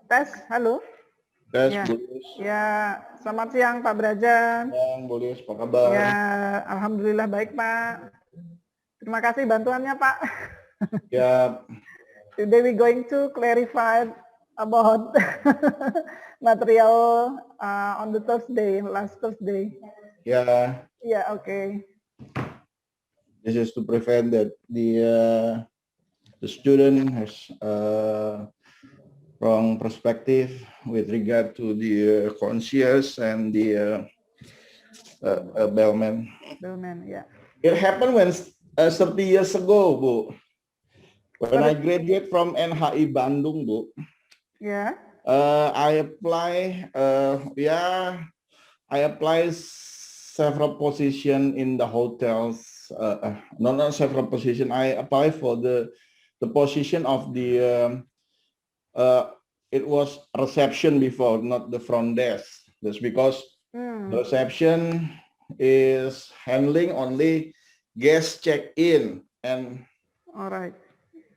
Tes, halo. Tes, Ya, Bulis. ya. Selamat siang Pak Brajan. Siang, Bulis, apa kabar? Ya, alhamdulillah baik Pak. Terima kasih bantuannya Pak. Ya, Today we going to clarify about material on the Thursday, last Thursday. ya. Ya, oke. This is to prevent that the student has wrong perspective with regard to the concierge and the bellman. Bellman, ya. It happened when 30 years ago, Bu. When I graduated from NHI Bandung, Bu. Ya. I apply several position in the hotels. Not several position. I apply for the position of the it was reception before, not the front desk. That's because the reception is handling only guest check-in and all right.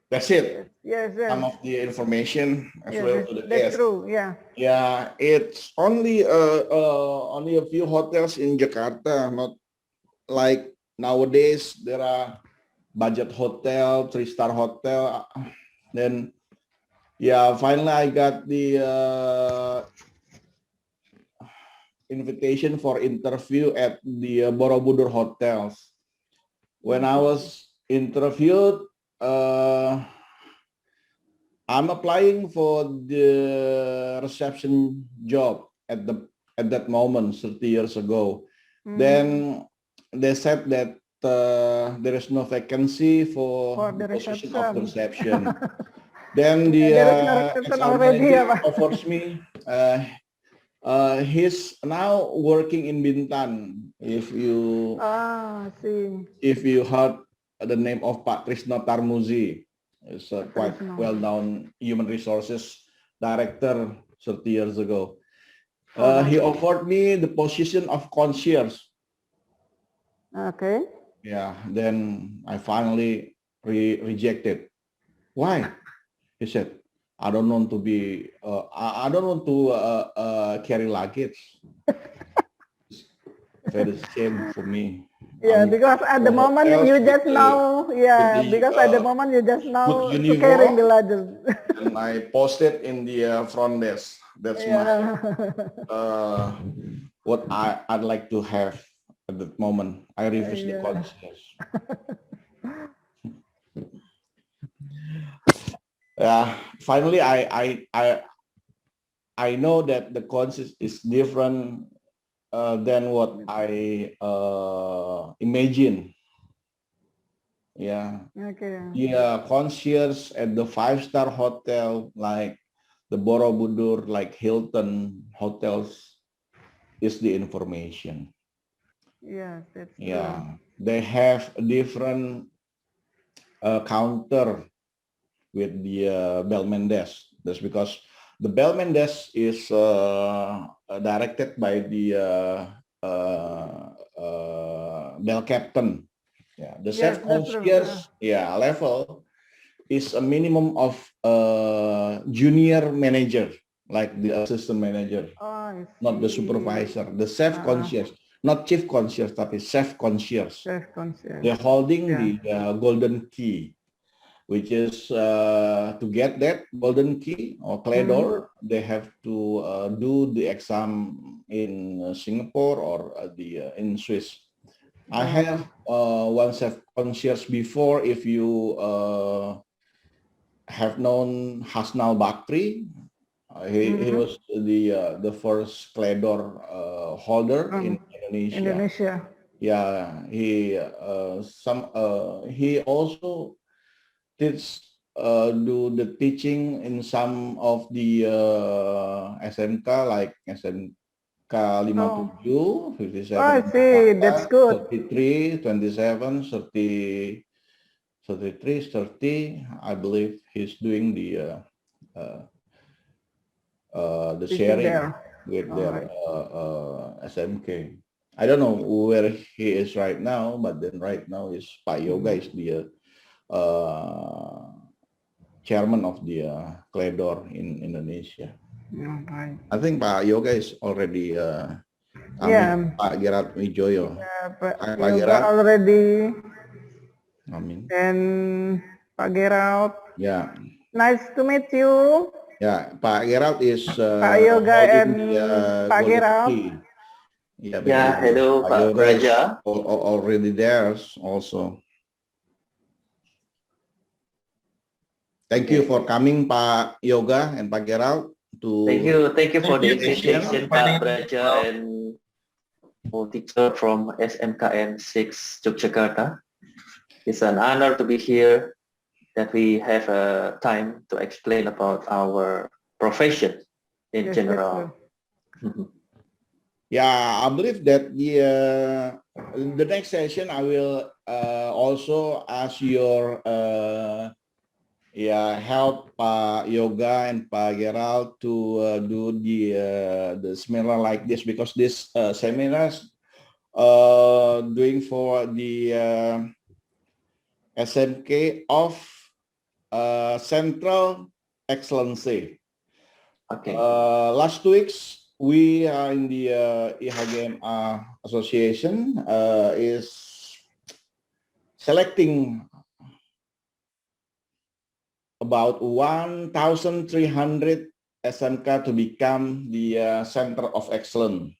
That's it. Yes, Some of the information as well to the that's guest. true. Yeah. Yeah, it's only a few hotels in Jakarta, not like nowadays there are budget hotel, 3-star hotel. Then yeah, finally I got the invitation for interview at the Borobudur hotels. When I was interviewed, I'm applying for the reception job at that moment 30 years ago. Then they said that there is no vacancy for the position of the reception. Then the HR manager offers me. He's now working in Bintan. If you heard the name of Pak Trisno Tarmuzi, is a quite well-known human resources director 30 years ago. He offered me the position of concierge. Okay. Yeah, then I finally rejected. Why? He said, I don't want to be, I don't want to carry luggage. Very shame for me. Yeah, because at the moment you just know, because at the moment you just know to carrying the luggage. And I posted in the front desk. That's my what I'd like to have at that moment. I refused the concierge. Yeah, finally I know that the concierge is different than what I imagine. Yeah. Okay. Yeah, concierge at the 5-star hotel like the Borobudur, like Hilton hotels, is the information. Yes, that's true. They have a different counter with the bellman desk. That's because the bellman desk is directed by the bell captain. Yeah, the chef concierge level is a minimum of junior manager, like the assistant manager, not the supervisor. The chef concierge, not chief concierge, tapi chef concierge. They're holding the golden key, which is to get that golden key or clay door, they have to do the exam in Singapore or in Swiss. I have one chef concierge before. If you have known Hasnal Bakri, he was the first clay door holder in Indonesia. Yeah, he also did do the teaching in some of the SMK like SMK 57, 57, I see. That's good. 33, 27, 30, 33, 30. I believe he's doing the sharing with their SMK. I don't know where he is right now, but then right now is Pak Yoga is the chairman of the Kledor in Indonesia. Yeah, right. I think Pak Yoga is already Yeah. Pak Gerard Wijoyo. Yeah, Pak Pak Yoga Gerard. already. Amin. And Pak Gerard. Yeah. Nice to meet you. Yeah, Pak Gerard is Pak Yoga and Pak Gerard. Yeah, yeah, hello, Pak Braja. Already there also. Thank you for coming, Pak Yoga and Pak Gerald. Thank you for the invitation, Pak Braja and teacher from SMKN 6 Yogyakarta. It's an honor to be here, that we have time to explain about our profession in general. Yeah, I believe that the next session I will also ask your help Pak Yoga and Pak Gerald to do the seminar like this, because this seminars doing for the SMK of Central Excellency. Okay. Last 2 weeks we are in the IHGM Association is selecting about 1,300 SMK to become the Center of Excellence.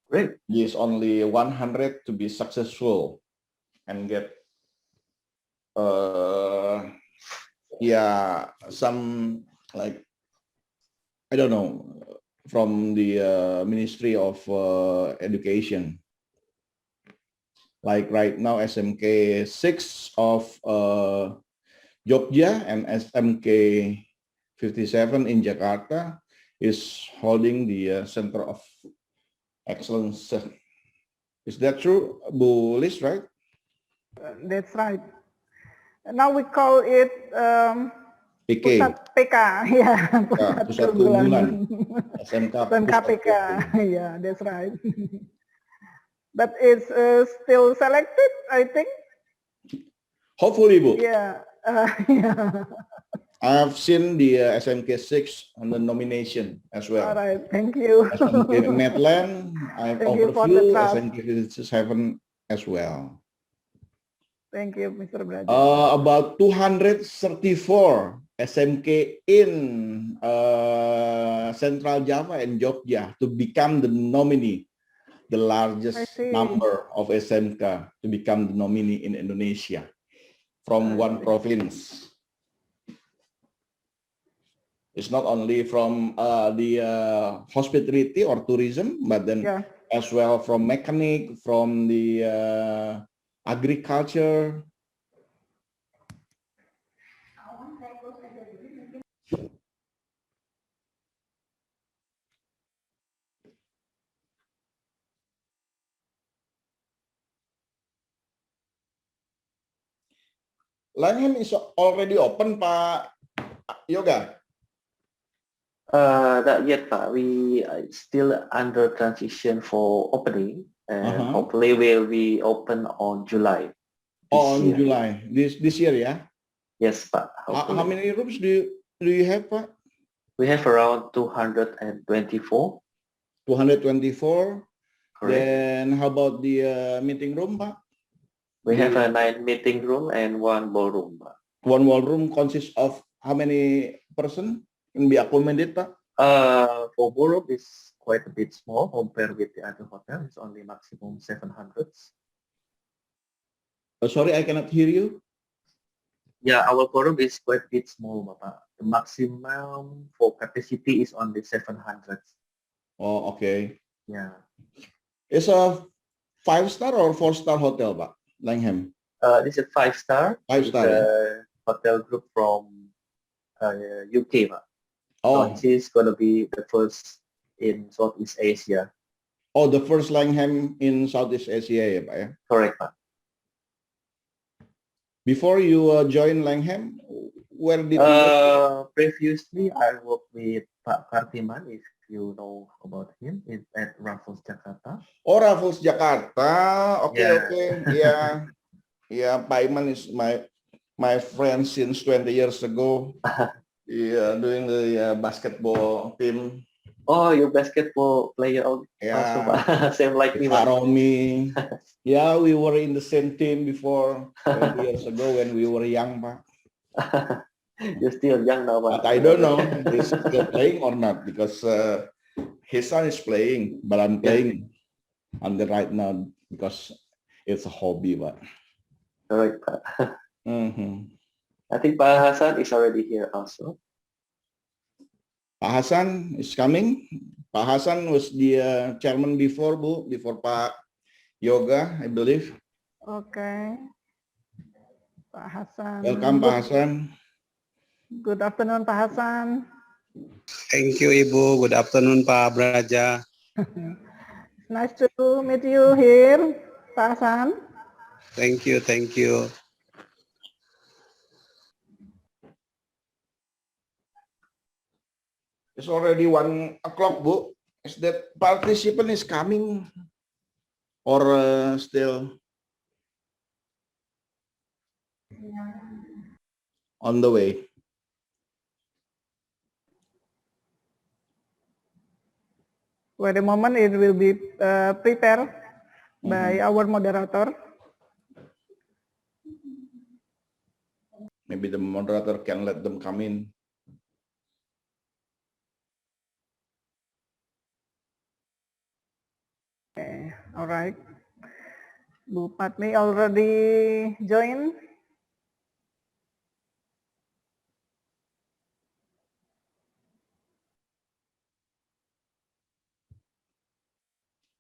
Great. There's only 100 to be successful and get some, like, I don't know, from the Ministry of Education. Like right now, SMK 6 of Jogja and SMK 57 in Jakarta is holding the Center of Excellence. Is that true, Bu Liz, right? That's right. Now we call it PK. Pusat PK, yeah. Pusat Keunggulan. SMK PK, yeah, that's right. But it's still selected, I think. Hopefully, Bu. Yeah. Yeah. I've seen the SMK 6 on the nomination as well. All right, thank you. SMK Medland, I've overviewed SMK 57 as well. Thank you, Mr. Braja. About 234 SMK in Central Java and Jogja to become the nominee, the largest number of SMK to become the nominee in Indonesia from one province. It's not only from the hospitality or tourism, but then as well from mechanic, from the agriculture. Langham is already open, Pak Yoga? Not yet, Pak. We are still under transition for opening, and hopefully will be open on July. On July this year, yeah. Yes, Pak. How many rooms do you have, Pak? We have around 224. 224. Correct. Then how about the meeting room, Pak? We have a 9 meeting room and 1 ballroom, Pak. 1 ballroom consists of how many person can be accommodated, Pak? For ballroom is quite a bit small compared with the other hotel. It's only maximum 700. Sorry, I cannot hear you. Yeah, our ballroom is quite a bit small, Bapak. The maximum for capacity is only 700. Oh, okay. Yeah. It's a 5-star or 4-star hotel, Pak? Langham. This is a 5-star. 5-star. It's a hotel group from UK, Pak. Oh. So this is going to be the first in Southeast Asia. Oh, the first Langham in Southeast Asia, ya, Pak, ya? Correct, Pak. Before you join Langham, where did you work? Previously, I worked with Pak Kartiman, if you know about him, at Raffles Jakarta. Oh, Raffles Jakarta. Okay, Yeah. okay. Yeah. Yeah, Pak Iman is my my friend since 20 years ago. Yeah, doing the basketball team. Oh, you're basketball player also, Yeah, same like me. Romy. Yeah, we were in the same team before 20 years ago when we were young, Pak. You're still young now, But I don't know he's still playing or not because his son is playing, but I'm playing on the right now because it's a hobby, but. All right, Pak. I think Pak Hasan is already here also. Pak Hasan is coming. Pak Hasan was the chairman before, before Pak Yoga, I believe. Okay. Pak Hasan. Welcome, Pak Hasan. Good afternoon, Pak Hasan. Thank you, Ibu. Good afternoon, Pak Braja. It's nice to meet you here, Pak Hasan. Thank you, thank you. It's already 1 o'clock, Bu. Is that participant is coming or still on the way? Wait a moment, it will be prepared by our moderator. Maybe the moderator can let them come in. Okay, all right. Bu Patmi already joined.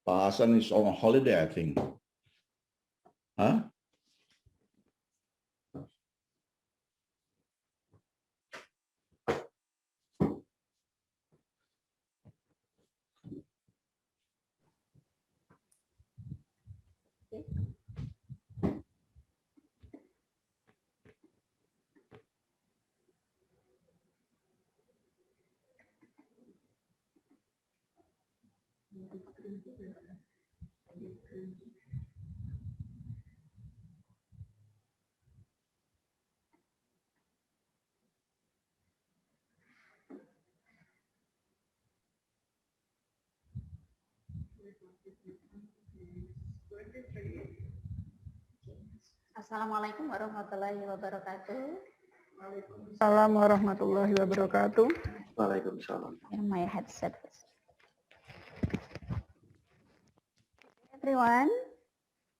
Pak Hasan is on holiday, I think. Huh? Assalamualaikum warahmatullahi wabarakatuh. Assalamualaikum warahmatullahi wabarakatuh. Waalaikumsalam. My headset. Everyone,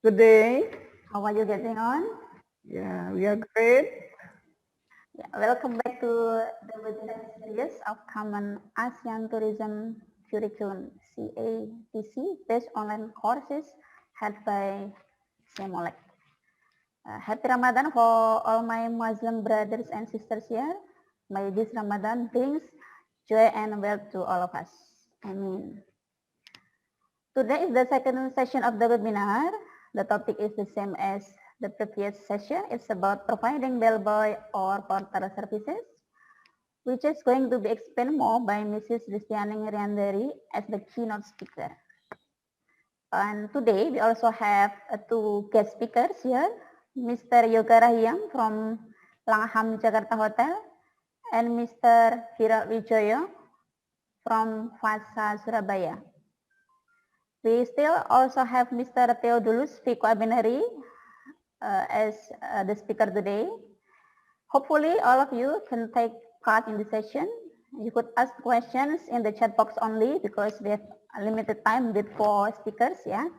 Good day. how are you getting on? Yeah, we are great. Yeah, welcome back to the webinar series of Common ASEAN Tourism Curriculum (CATC) based online courses held by SMKN. Happy Ramadan for all my Muslim brothers and sisters here. May this Ramadan brings joy and wealth to all of us. Amen. Today is the second session of the webinar. The topic is the same as the previous session. It's about providing bellboy or porter services, which is going to be explained more by Mrs. Listianing as the keynote speaker. And today we also have two guest speakers here, Mr. Yogyakarta from Langham Jakarta Hotel and Mr. Viral Wijoyo from Fasa Surabaya. We still also have Mr. Theodulus Vico Abinari as the speaker today. Hopefully all of you can take part in the session. You could ask questions in the chat box only because we have a limited time with 4 speakers. Yeah.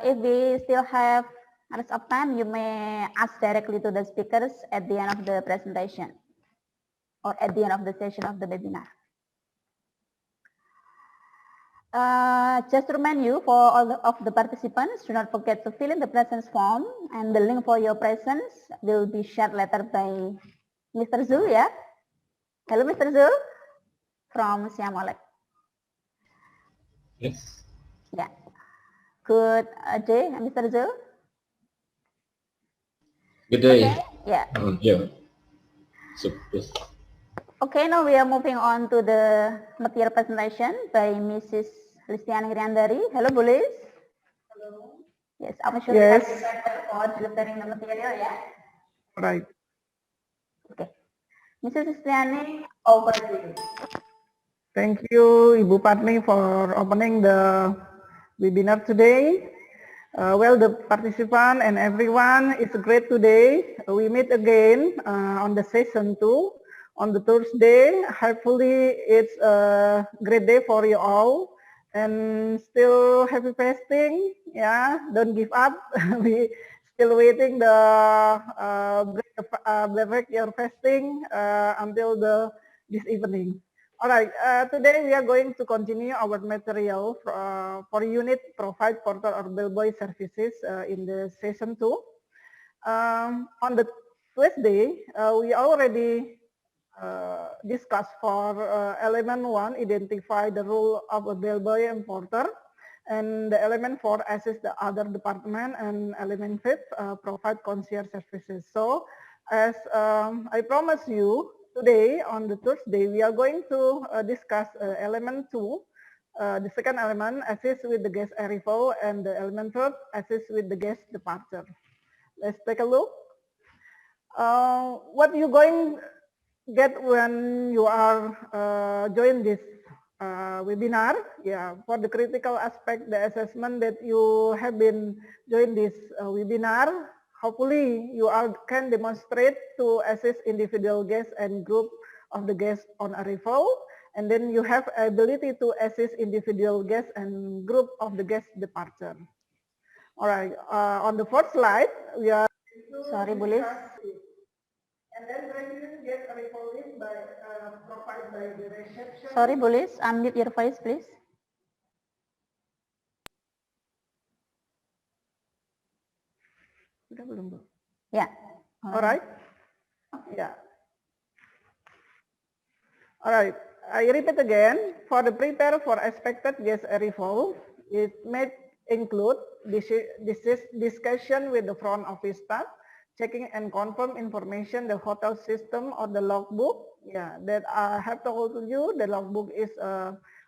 If we still have rest of time, you may ask directly to the speakers at the end of the presentation or at the end of the session of the webinar. Just to remind you, for all of the participants, do not forget to fill in the presence form, and the link for your presence will be shared later by Mr. Zul, yeah? Hello, Mr. Zul from SMKN. Yes. Yeah. Good day, Mr. Zul. Good day. Okay. Yeah. Yeah. So, yes. Okay, now we are moving on to the material presentation by Mrs. Listianing. Hello, Bu Liz. Hello. Yes, I'm sure Yes. you have for delivering the material, yeah? Right. Okay. Mrs. Listianing, over to you. Thank you, Ibu Patni, for opening the webinar today. Well, the participant and everyone, it's great today. We meet again on the session 2 on the Thursday. Hopefully, it's a great day for you all. And still happy fasting. Yeah, don't give up. We still waiting the break your fasting until this evening. All right, today we are going to continue our material for unit provide portal or bellboy services in the session 2. On the Tuesday, we already discussed for element 1, identify the role of a bellboy and porter, and the element 4, assist the other department, and element 5, provide concierge services. So, as I promised you, today on the Thursday, we are going to discuss element 2, the second element, assist with the guest arrival, and the element 3, assist with the guest departure. Let's take a look. What you going get when you are join this webinar? Yeah, for the critical aspect, the assessment that you have been join this webinar, hopefully you all can demonstrate to assist individual guests and group of the guests on arrival, and then you have ability to assist individual guests and group of the guest departure. All right, on the fourth slide, we are. Sorry, Bulis. And then residents get a report by provided by the reception. Sorry, Bulis. Unmute your voice, please. Sudah belum, Bu? Yeah. All right. Yeah. All right. I repeat again. For the prepare for expected guest arrival, it may include discussion with the front office staff, checking and confirm information, the hotel system or the logbook. Yeah, that I have told you, the logbook is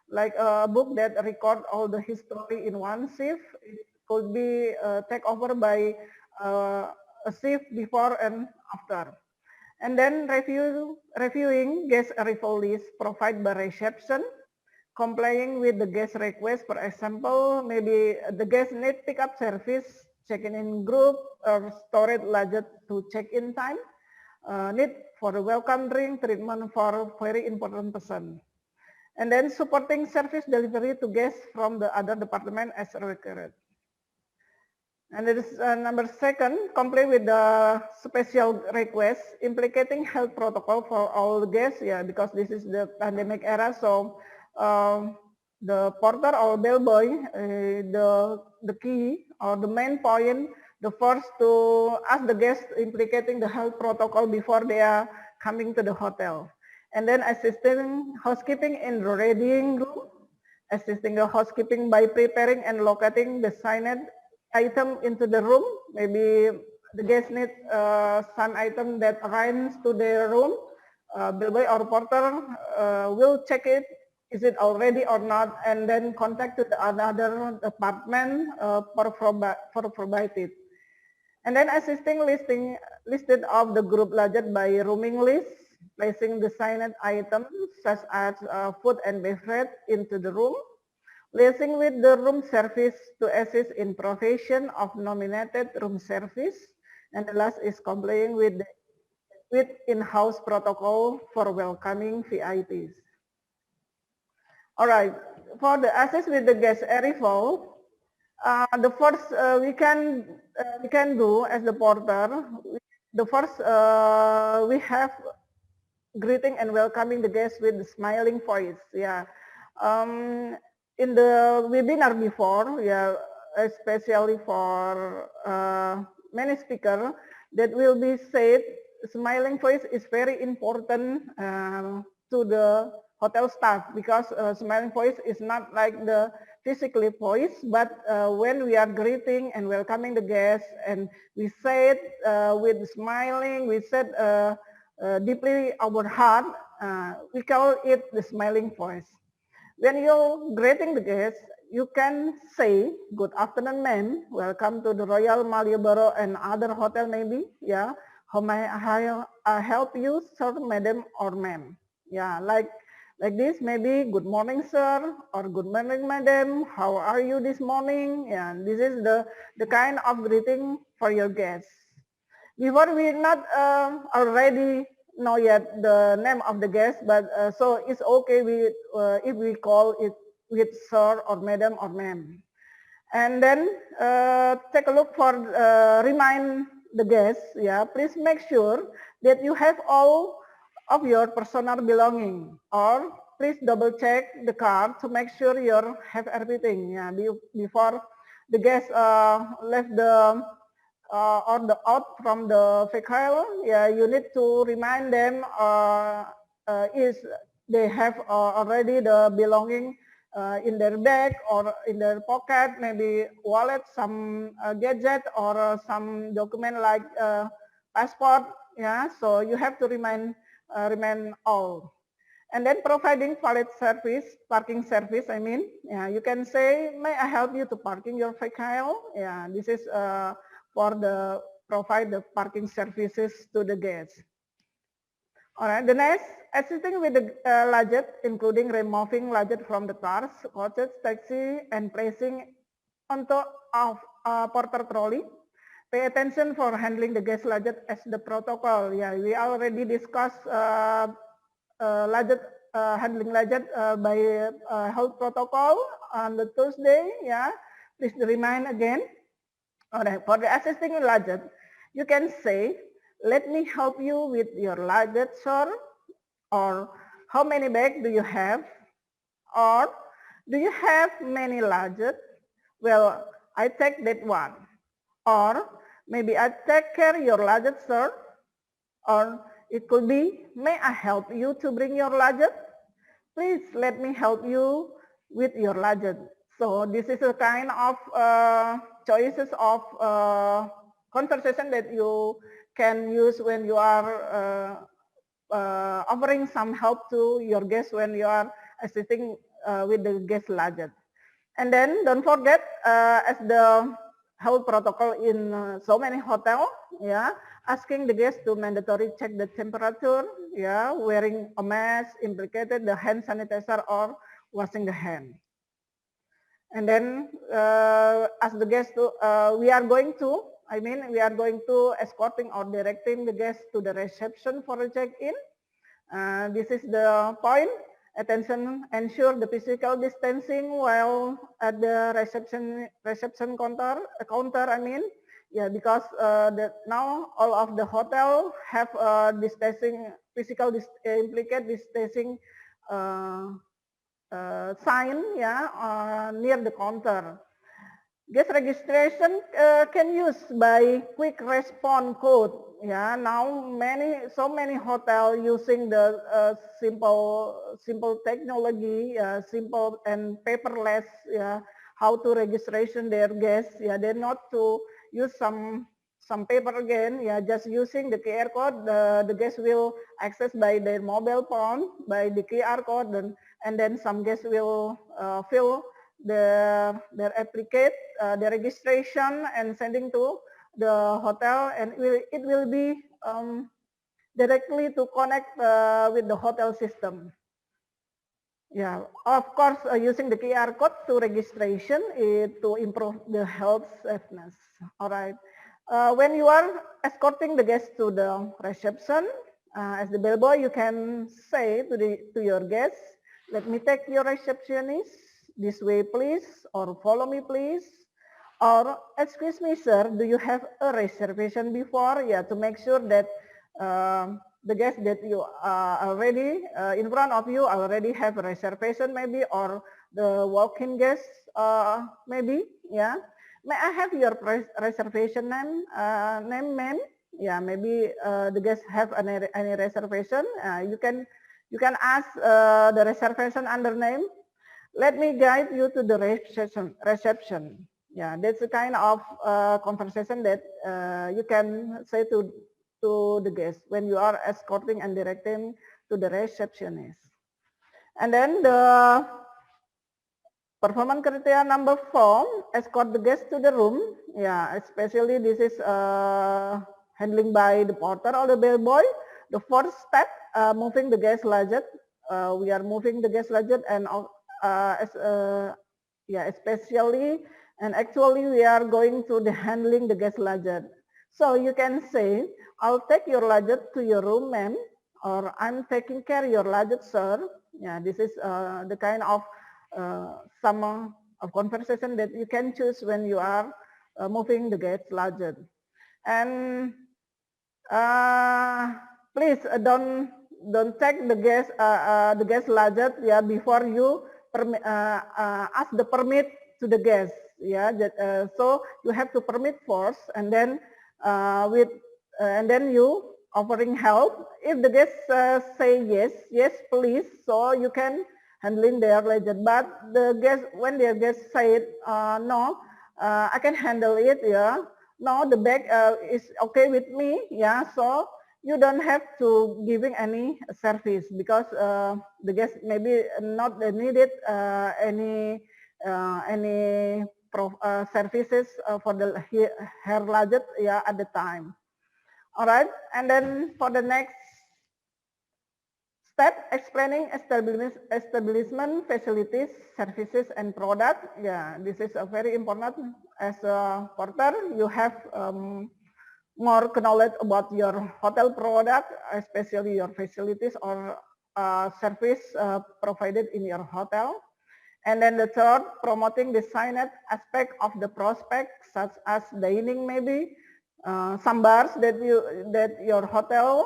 like a book that record all the history in one shift. It could be taken over by a shift before and after. And then reviewing guest arrival list provided by reception, complying with the guest request. For example, maybe the guest need pickup service, check-in in group, or storage luggage to check-in time, need for a welcome drink, treatment for very important person. And then supporting service delivery to guests from the other department as required. And it is number second, comply with the special request, implicating health protocol for all guests, yeah, because this is the pandemic era, so the porter or bellboy, the key or the main point, the first to ask the guests implicating the health protocol before they are coming to the hotel. And then assisting housekeeping in the readying room, assisting the housekeeping by preparing and locating the signed item into the room. Maybe the guest need some item that arrives to their room. Bellboy or porter will check it, is it already or not, and then contact to the another department for provided. And then assisting listed of the group luggage by rooming list, placing the signed items such as food and beverage into the room, liaising with the room service to assist in provision of nominated room service, and the last is complying with in-house protocol for welcoming VIPs. All right, for the assist with the guest arrival, the first we can do as the porter. The first we have greeting and welcoming the guests with the smiling voice. Yeah. In the webinar before, yeah, especially for many speakers, that will be said, smiling voice is very important to the hotel staff, because smiling voice is not like the physically voice, but when we are greeting and welcoming the guests, and we say it with smiling, we said deeply our heart, we call it the smiling voice. When you're greeting the guests, you can say, "Good afternoon, ma'am. Welcome to the Royal Malioboro and other hotel maybe, yeah. How may I help you, sir, madam, or ma'am? Yeah, like this, maybe good morning, sir, or good morning, madam. How are you this morning? Yeah, this is the kind of greeting for your guests. Before we not already know yet the name of the guest, but so it's okay if we call it with sir or madam or ma'am. And then take a look for remind the guests. Yeah, please make sure that you have all of your personal belonging, or please double check the car to make sure you have everything. Yeah, before the guests left the or the out from the vehicle. Yeah, you need to remind them is they have already the belonging in their bag or in their pocket, maybe wallet, some gadget or some document like passport. Yeah, so you have to remind all. And then providing valet service, parking service, I mean, yeah, you can say, may I help you to parking your vehicle? Yeah, this is for the provide the parking services to the guests. All right, the next, assisting with the luggage, including removing luggage from the cars, coaches, taxi, and placing onto porter trolley. Pay attention for handling the guest luggage as the protocol. Yeah, we already discussed luggage, handling luggage by health protocol on the Tuesday. Yeah, please remind again. All right, for the assisting luggage, you can say, let me help you with your luggage, sir. Or how many bags do you have? Or do you have many luggage? Well, I take that one. Or maybe I take care your luggage, sir. Or it could be, may I help you to bring your luggage? Please let me help you with your luggage. So this is a kind of choices of conversation that you can use when you are offering some help to your guests when you are assisting with the guest luggage. And then don't forget, as the health protocol in so many hotels, yeah, asking the guests to mandatory check the temperature, yeah, wearing a mask, implicated the hand sanitizer or washing the hand. And then as the guests to, we are going to escorting or directing the guests to the reception for a check-in. This is the point. Attention, ensure the physical distancing while at the reception counter. I mean, yeah, because now all of the hotel have distancing implicate distancing sign, yeah, near the counter. Guest registration can use by quick response code. Yeah, now so many hotel using the simple technology, simple and paperless. Yeah, how to registration their guests. Yeah, they're not to use some paper again. Yeah, just using the QR code. The guests will access by their mobile phone by the QR code, and then some guests will fill their applicate the registration and sending to the hotel, and it will be directly to connect with the hotel system. Yeah, of course, using the QR code to registration to improve the health safeness. All right. When you are escorting the guests to the reception, as the bellboy, you can say to your guests, let me take your receptionist this way, please, or follow me, please. Or, excuse me, sir, do you have a reservation before? Yeah, to make sure that the guests that you already in front of you already have a reservation maybe, or the walk-in guests maybe, yeah. May I have your reservation name, ma'am? Yeah, maybe the guests have any reservation. You can ask the reservation under name. Let me guide you to the reception. Yeah, that's the kind of conversation that you can say to the guest when you are escorting and directing to the receptionist. And then the performance criteria number 4, escort the guest to the room. Yeah, especially this is handling by the porter or the bellboy. The fourth step, moving the guest luggage. We are moving the guest luggage and especially and actually we are going to the handling the guest luggage. So you can say, I'll take your luggage to your room, ma'am, or I'm taking care of your luggage, sir. Yeah, this is the kind of some of conversation that you can choose when you are moving the guest luggage. And please don't take the guest luggage before you ask the permit to the guest. So you have to permit first, and then and then you offering help. If the guests say yes please, so you can handling their luggage. But the guest, when the guest said no, I can handle it. No, the bag is okay with me. So you don't have to giving any service because the guest maybe not needed any services for the hair luggage at the time. All right, and then for the next step, explaining establishment facilities, services, and product. This is a very important. As a porter, you have more knowledge about your hotel product, especially your facilities or service provided in your hotel. And then the third, promoting the signage aspect of the prospect, such as dining maybe, some bars that your hotel,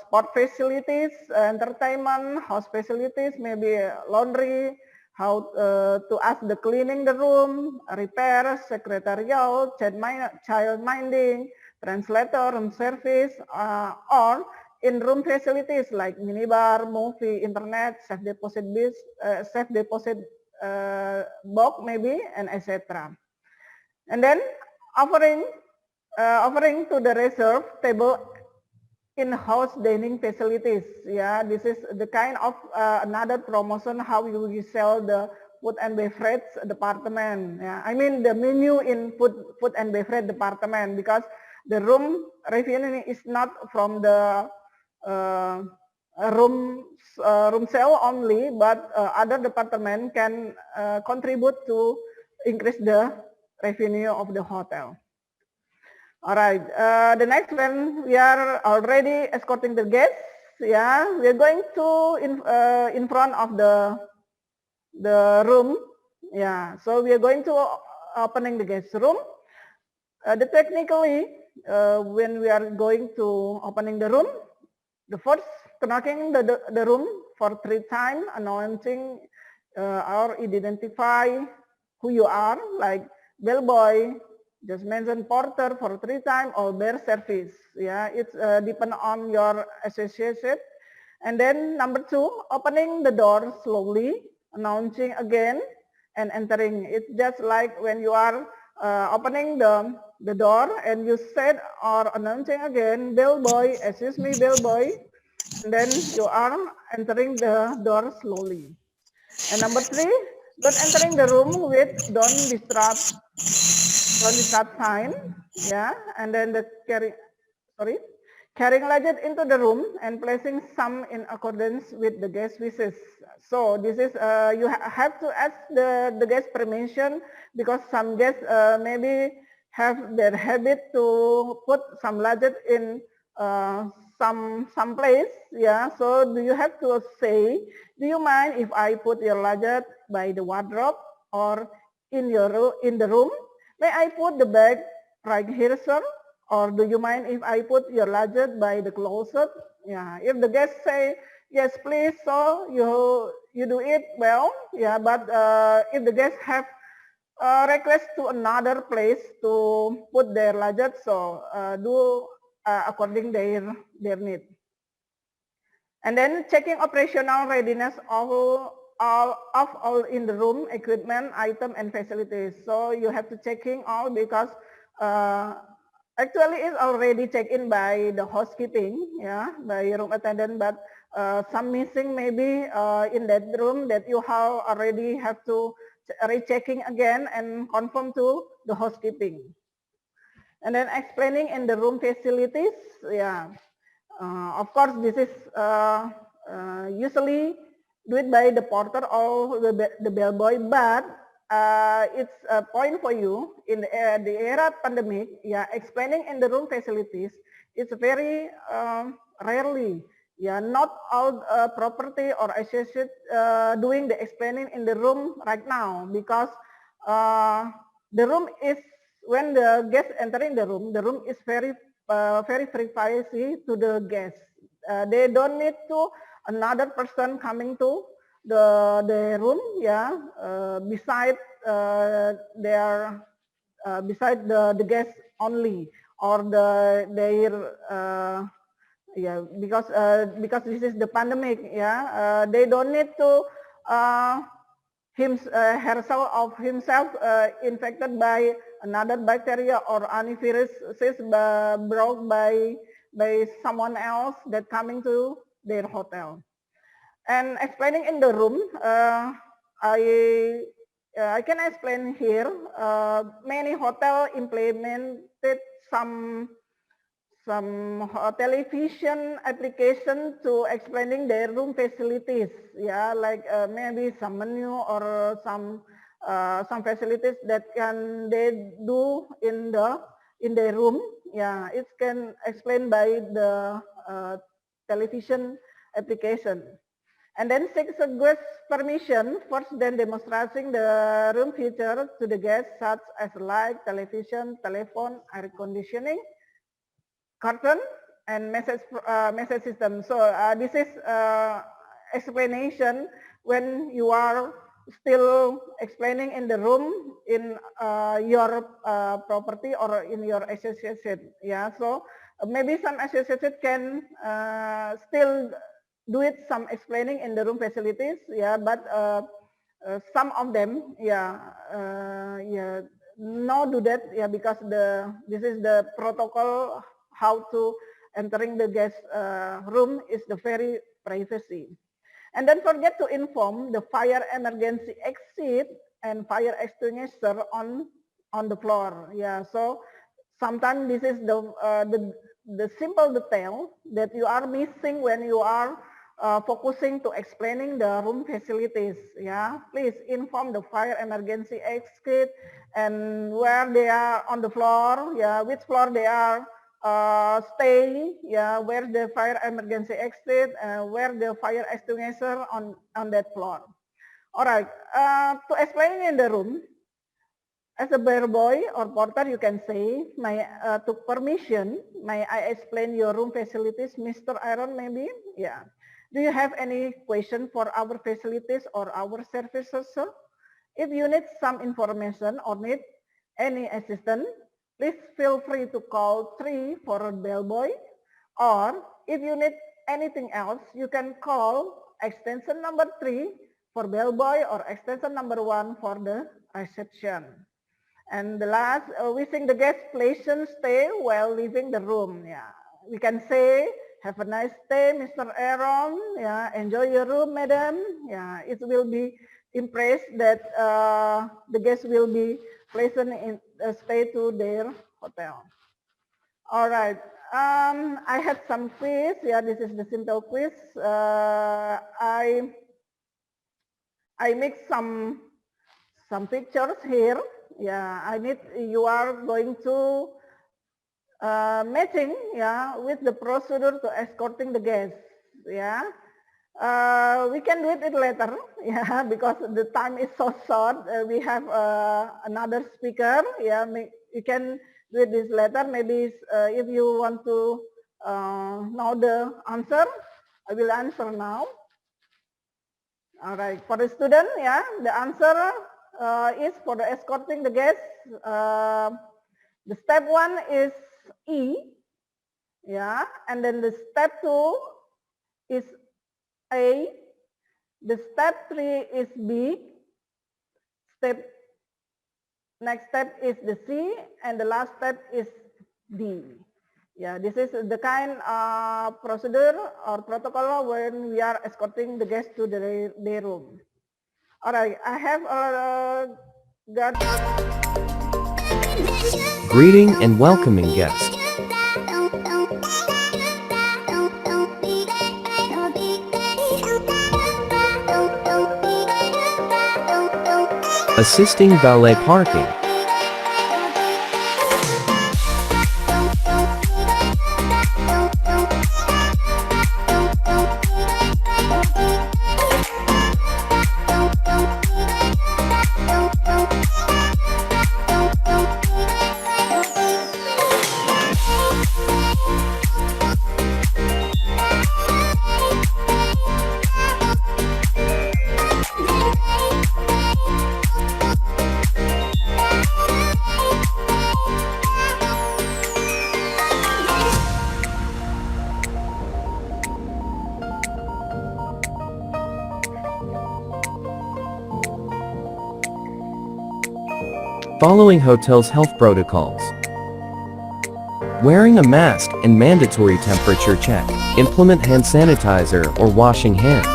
sport facilities, entertainment, house facilities, maybe laundry, how to ask the cleaning the room, repair, secretarial, child minding, translator, room service, or in-room facilities like minibar, movie, internet, safe deposit box maybe, and etc. And then offering to the reserve table in-house dining facilities. This is the kind of another promotion how you sell the food and beverage department. I mean the menu in food and beverage department, because the room revenue is not from the room sale only, but other department can contribute to increase the revenue of the hotel. All right, the next one, we are already escorting the guests. We are going to in front of the room. So we are going to opening the guest room. Technically, when we are going to opening the room, the first knocking the room for 3 times, announcing or identify who you are, like bellboy, just mention porter for 3 times, or bear service. It's depend on your association. And then number 2, opening the door slowly, announcing again, and entering. It's just like when you are opening the door and you said or announcing again, bellboy, excuse me, bellboy, and then you are entering the door slowly. And number 3, don't entering the room with don't disrupt sign. And then the carrying luggage into the room and placing some in accordance with the guest wishes. So this is you have to ask the guest permission, because some guests maybe have their habit to put some luggage in some place. So do you have to say, do you mind if I put your luggage by the wardrobe or in the room? May I put the bag right here, sir? Or do you mind if I put your luggage by the closet? If the guests say yes, please, so you do it well. But if the guests have request to another place to put their luggage, so do according their need. And then checking operational readiness of all in the room, equipment, item, and facilities. So you have to checking all, because actually it's already checked in by the housekeeping, by room attendant, but some missing maybe in that room that you already have to rechecking again and confirm to the housekeeping. And then explaining in the room facilities, yeah. Of course, this is usually do it by the porter or the bellboy, but it's a point for you in the era pandemic. Yeah, explaining in the room facilities, it's very rarely. Yeah, not all property or associate doing the explaining in the room right now, because the room is, when the guest entering the room is very free privacy to the guests. They don't need to another person coming to the room, yeah, beside beside the guests only, or their because this is the pandemic, yeah, they don't need to herself of himself infected by another bacteria or antiviruses brought by someone else that coming to their hotel. And explaining in the room, I can explain here. Many hotel implemented some television application to explaining their room facilities. Yeah, like maybe some menu or some facilities that can they do in the room. Yeah, it can explain by the television application. And then seek a guest permission first, then demonstrating the room feature to the guests, such as light, television, telephone, air conditioning, curtain, and message system. So this is explanation when you are still explaining in the room in your property or in your association. Yeah, so maybe some association can still do it some explaining in the room facilities. Yeah, but some of them, yeah, no do that. Yeah, because this is the protocol how to entering the guest room is the very privacy. And then forget to inform the fire emergency exit and fire extinguisher on the floor. Yeah, so sometimes this is the simple detail that you are missing when you are focusing to explaining the room facilities. Yeah, please inform the fire emergency exit and where they are on the floor. Yeah, which floor they are stay, yeah, where the fire emergency exit, where the fire extinguisher on that floor. All right, to explain in the room, as a bellboy or porter, you can say, may took permission, may I explain your room facilities, Mr. Aaron, maybe? Yeah. Do you have any question for our facilities or our services, sir? If you need some information or need any assistance, please feel free to call 3 for a bellboy, or if you need anything else, you can call extension number 3 for bellboy or extension number 1 for the reception. And the last, wishing the guest pleasant stay while leaving the room. Yeah, we can say, have a nice day, Mr. Aaron. Yeah, enjoy your room, madam. Yeah, it will be impressed that the guests will be pleasant in stay to their hotel. All right. I had some quiz. Yeah, this is the simple quiz. I make some pictures here. Yeah, you are going to matching, yeah, with the procedure to escorting the guests. Yeah. We can do it later, yeah, because the time is so short. We have another speaker, yeah. You can do it this later. Maybe if you want to know the answer, I will answer now. All right, for the student, yeah, the answer is for the escorting the guests. The step 1 is E, yeah, and then the step 2 is A, the step 3 is B, next step is the C, and the last step is D. Yeah, this is the kind of procedure or protocol when we are escorting the guests to their room. All right, I have got Greeting and welcoming guests. Assisting valet parking. Following hotel's health protocols. Wearing a mask and mandatory temperature check. Implement hand sanitizer or washing hands.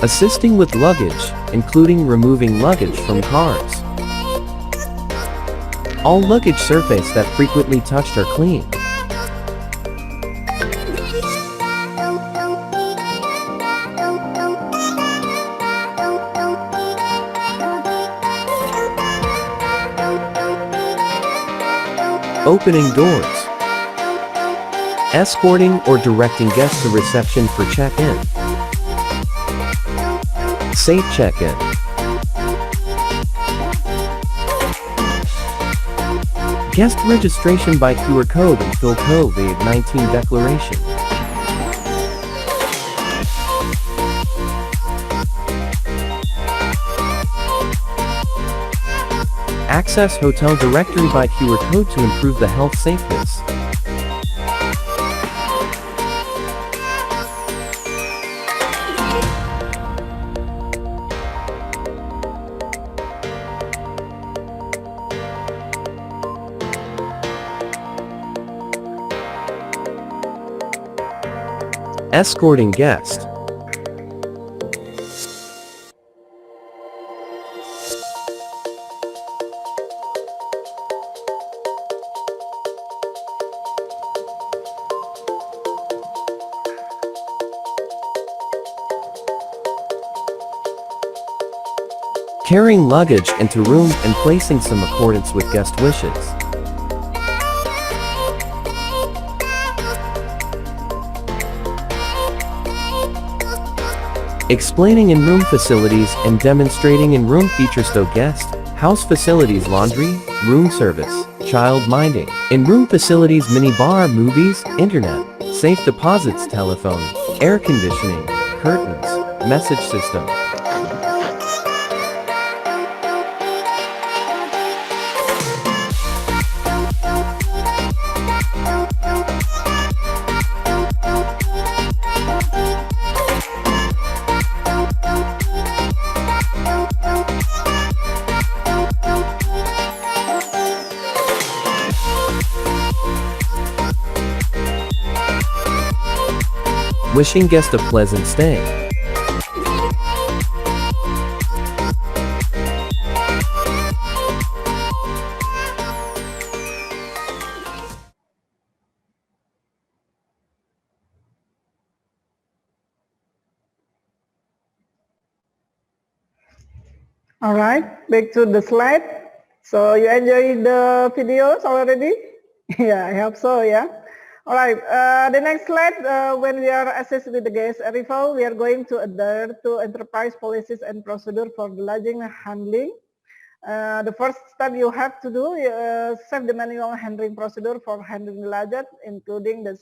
Assisting with luggage, including removing luggage from cars. All luggage surface that frequently touched are clean. Opening doors. Escorting or directing guests to reception for check-in. Safe check-in. Guest registration by QR code and fill COVID-19 declaration. Access hotel directory by QR code to improve the health safeness. Escorting guest. Carrying luggage into room and placing some accordance with guest wishes. Explaining in-room facilities and demonstrating in-room features to guest, house facilities laundry, room service, child minding, in-room facilities minibar, movies, internet, safe deposits, telephone, air conditioning, curtains, message system. Wishing guests a pleasant stay. All right, back to the slide. So you enjoyed the videos already? Yeah, I hope so, yeah. All right, the next slide, when we are assessed with the guest arrival, we are going to adhere to enterprise policies and procedure for the luggage handling. The first step you have to do, set the manual handling procedure for handling luggage, including the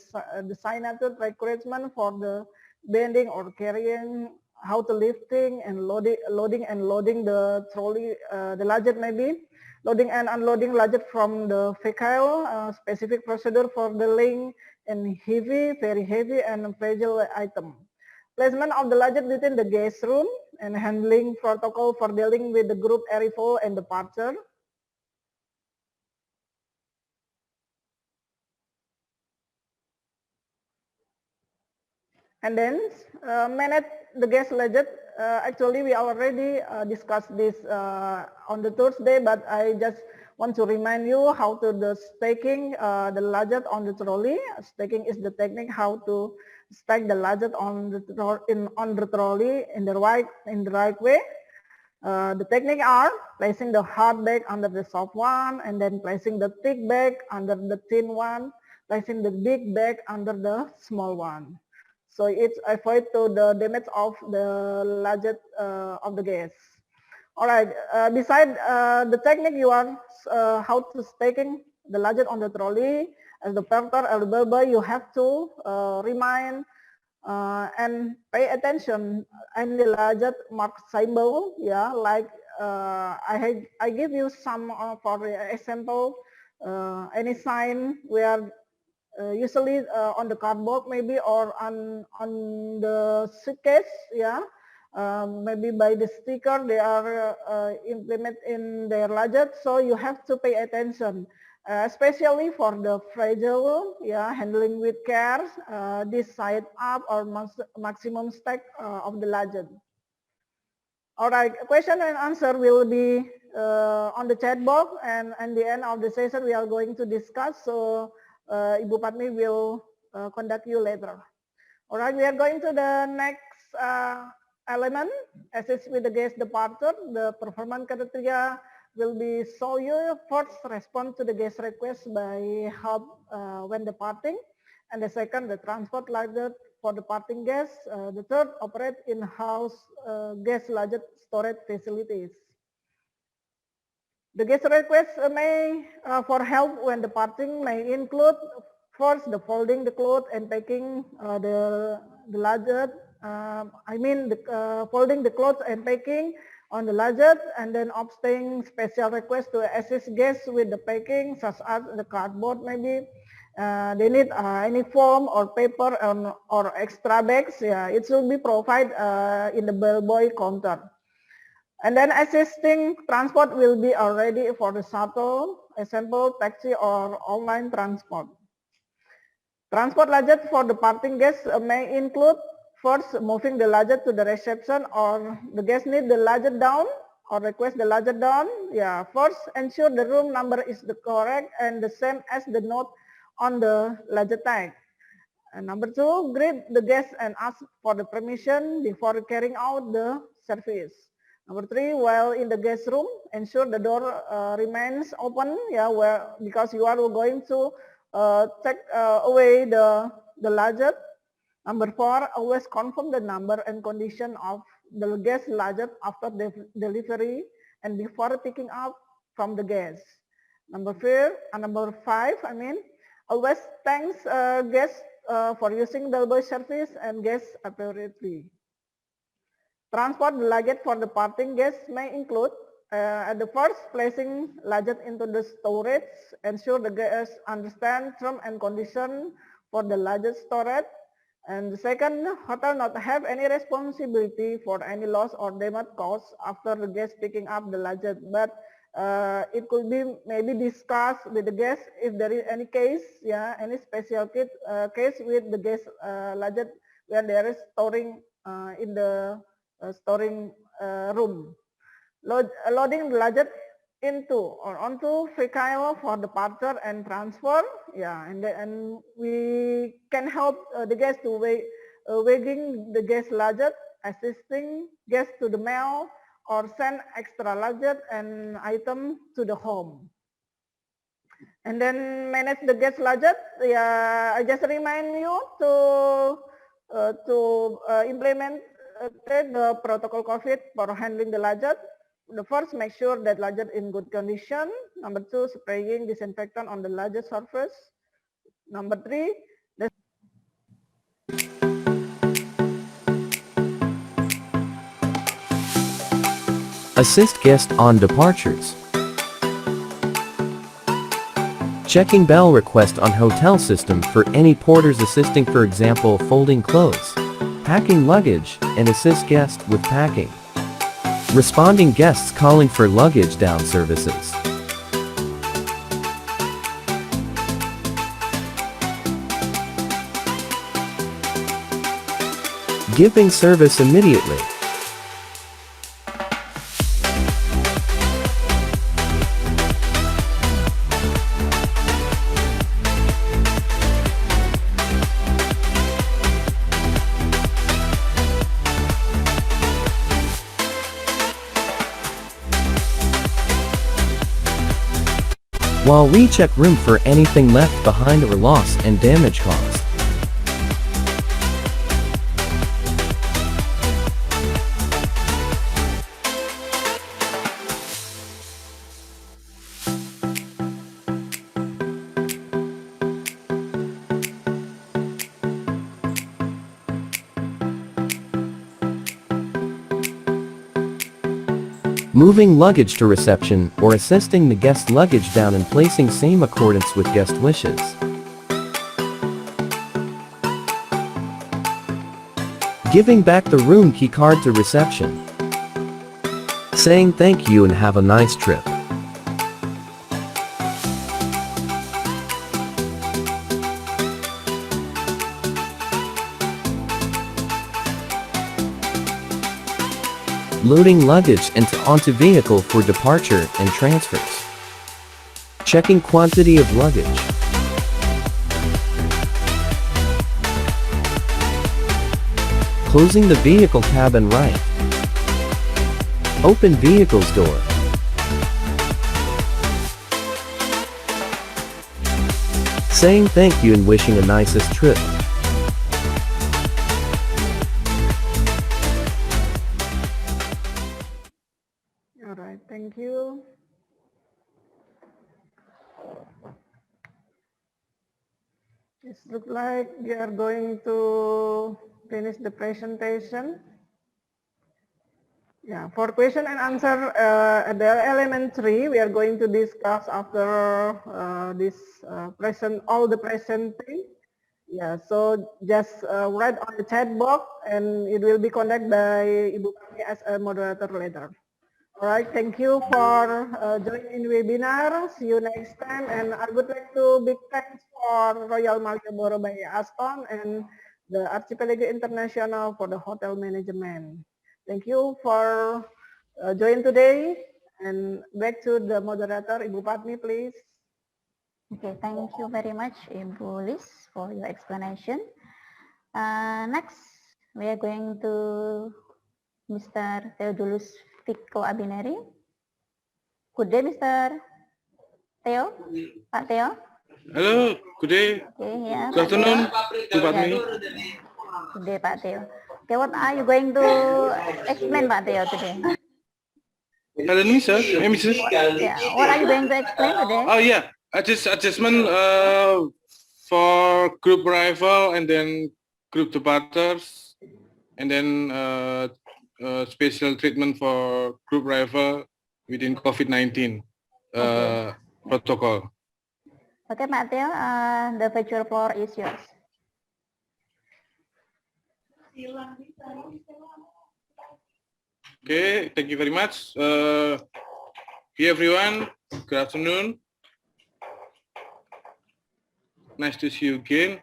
designated requirement for the bending or carrying, how to lifting and loading and loading the trolley, the luggage maybe. Loading and unloading luggage from the vehicle, specific procedure for the laying and heavy, very heavy and fragile item. Placement of the luggage within the guest room and handling protocol for dealing with the group arrival and departure. And then manage the guest luggage. Actually, we already discussed this on the Thursday, but I just want to remind you how to the staking the luggage on the trolley. Staking is the technique how to stack the luggage on the trolley in the right way. The technique are placing the hard bag under the soft one, and then placing the thick bag under the thin one, placing the big bag under the small one. So it's avoid to the damage of the luggage of the guests. All right. Beside the technique, you are how to staking the luggage on the trolley. As the porter or the bellboy, you have to remind and pay attention any luggage mark symbol. Yeah, like I give you some for example, any sign where usually on the cardboard maybe or on the suitcase. Yeah. Maybe by the sticker they are implement in their luggage, so you have to pay attention, especially for the fragile, yeah, handling with care, this side up or maximum stack of the luggage. All right, question and answer will be on the chat box, and at the end of the session we are going to discuss, so Ibu Patmi will conduct you later. All right, we are going to the next element, assist with the guest departure. The performance criteria will be show you first respond to the guest request by help when departing, and the second the transport luggage for departing guests. The third operate in-house guest luggage storage facilities. The guest request may for help when departing may include first the folding the clothes and packing the luggage. Folding the clothes and packing on the luggage, and then obtaining special request to assist guests with the packing, such as the cardboard maybe. They need any form or paper or extra bags. Yeah, it should be provided in the bellboy counter. And then assisting transport will be already for the shuttle, example taxi or online transport. Transport luggage for departing guests may include first moving the luggage to the reception, or the guest need the luggage down or request the luggage down. Yeah, first ensure the room number is the correct and the same as the note on the luggage tag. And number two, greet the guest and ask for the permission before carrying out the service. Number three, while in the guest room, ensure the door remains open. Yeah, because you are going to take away the luggage. Number four, always confirm the number and condition of the guest luggage after delivery and before picking up from the guest. Number five, always thanks guests for using bellboy service and guests appropriately. Transport the luggage for departing guests may include at the first, placing luggage into the storage. Ensure the guests understand term and condition for the luggage storage. And the second, hotel not have any responsibility for any loss or damage caused after the guest picking up the luggage, but it could be maybe discussed with the guest if there is any case, yeah, any special case with the guest luggage where there is storing in the storing room. Loading the luggage into or onto vehicle for departure and transfer. Yeah, and we can help the guests to weighing the guest luggage, assisting guests to the mail, or send extra luggage and item to the home. And then manage the guest luggage. Yeah, I just remind you to implement the protocol COVID for handling the luggage. The first, make sure that luggage in good condition. Number two, spraying disinfectant on the luggage surface. Number three, assist guest on departures. Checking bell request on hotel system for any porters assisting, for example, folding clothes, packing luggage, and assist guest with packing. Responding guests calling for luggage down services. Giving service immediately. while recheck room for anything left behind or loss and damage caused. Moving luggage to reception or assisting the guest luggage down and placing same accordance with guest wishes. Giving back the room key card to reception. Saying thank you and have a nice trip. Loading luggage onto vehicle for departure and transfers. Checking quantity of luggage. Closing the vehicle cabin right. Open vehicle's door. Saying thank you and wishing a nicest trip. All right, thank you. It looks like we are going to finish the presentation. Yeah, for question and answer at the elementary, we are going to discuss after all the presenting. Yeah, so just write on the chat box and it will be conducted by Ibu Kami as a moderator later. All right, thank you for joining the webinar. See you next time. And I would like to big thanks for Royal Malioboro by Aston and the Archipelago International for the hotel management. Thank you for joining today. And back to the moderator, Ibu Patmi, please. Okay, thank you very much, Ibu Liz, for your explanation. Next, we are going to Mr. Theodulus Vico Abineri. Good day, Mr. Theo. Pak Theo. Hello, good day. Okay, yeah. Good afternoon, Bu Patmi. Good day, Pak Theo. Okay, what are you going to explain, Pak Theo, today? Pardon me, sir. Mrs. Yeah, what are you going to explain today? Oh yeah, adjustment for group arrival and then group departures, and then special treatment for group arrival within COVID-19 protocol. Okay, Pak Theo, the virtual floor is yours. Okay, thank you very much. Hey everyone, good afternoon. Nice to see you again.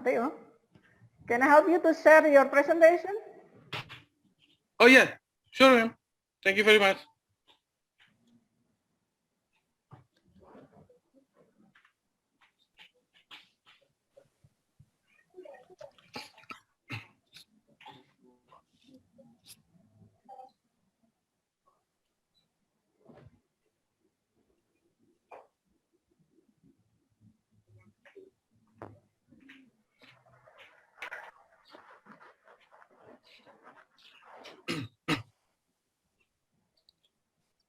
Theo, can I help you to share your presentation? Oh yeah, sure, ma'am. Thank you very much.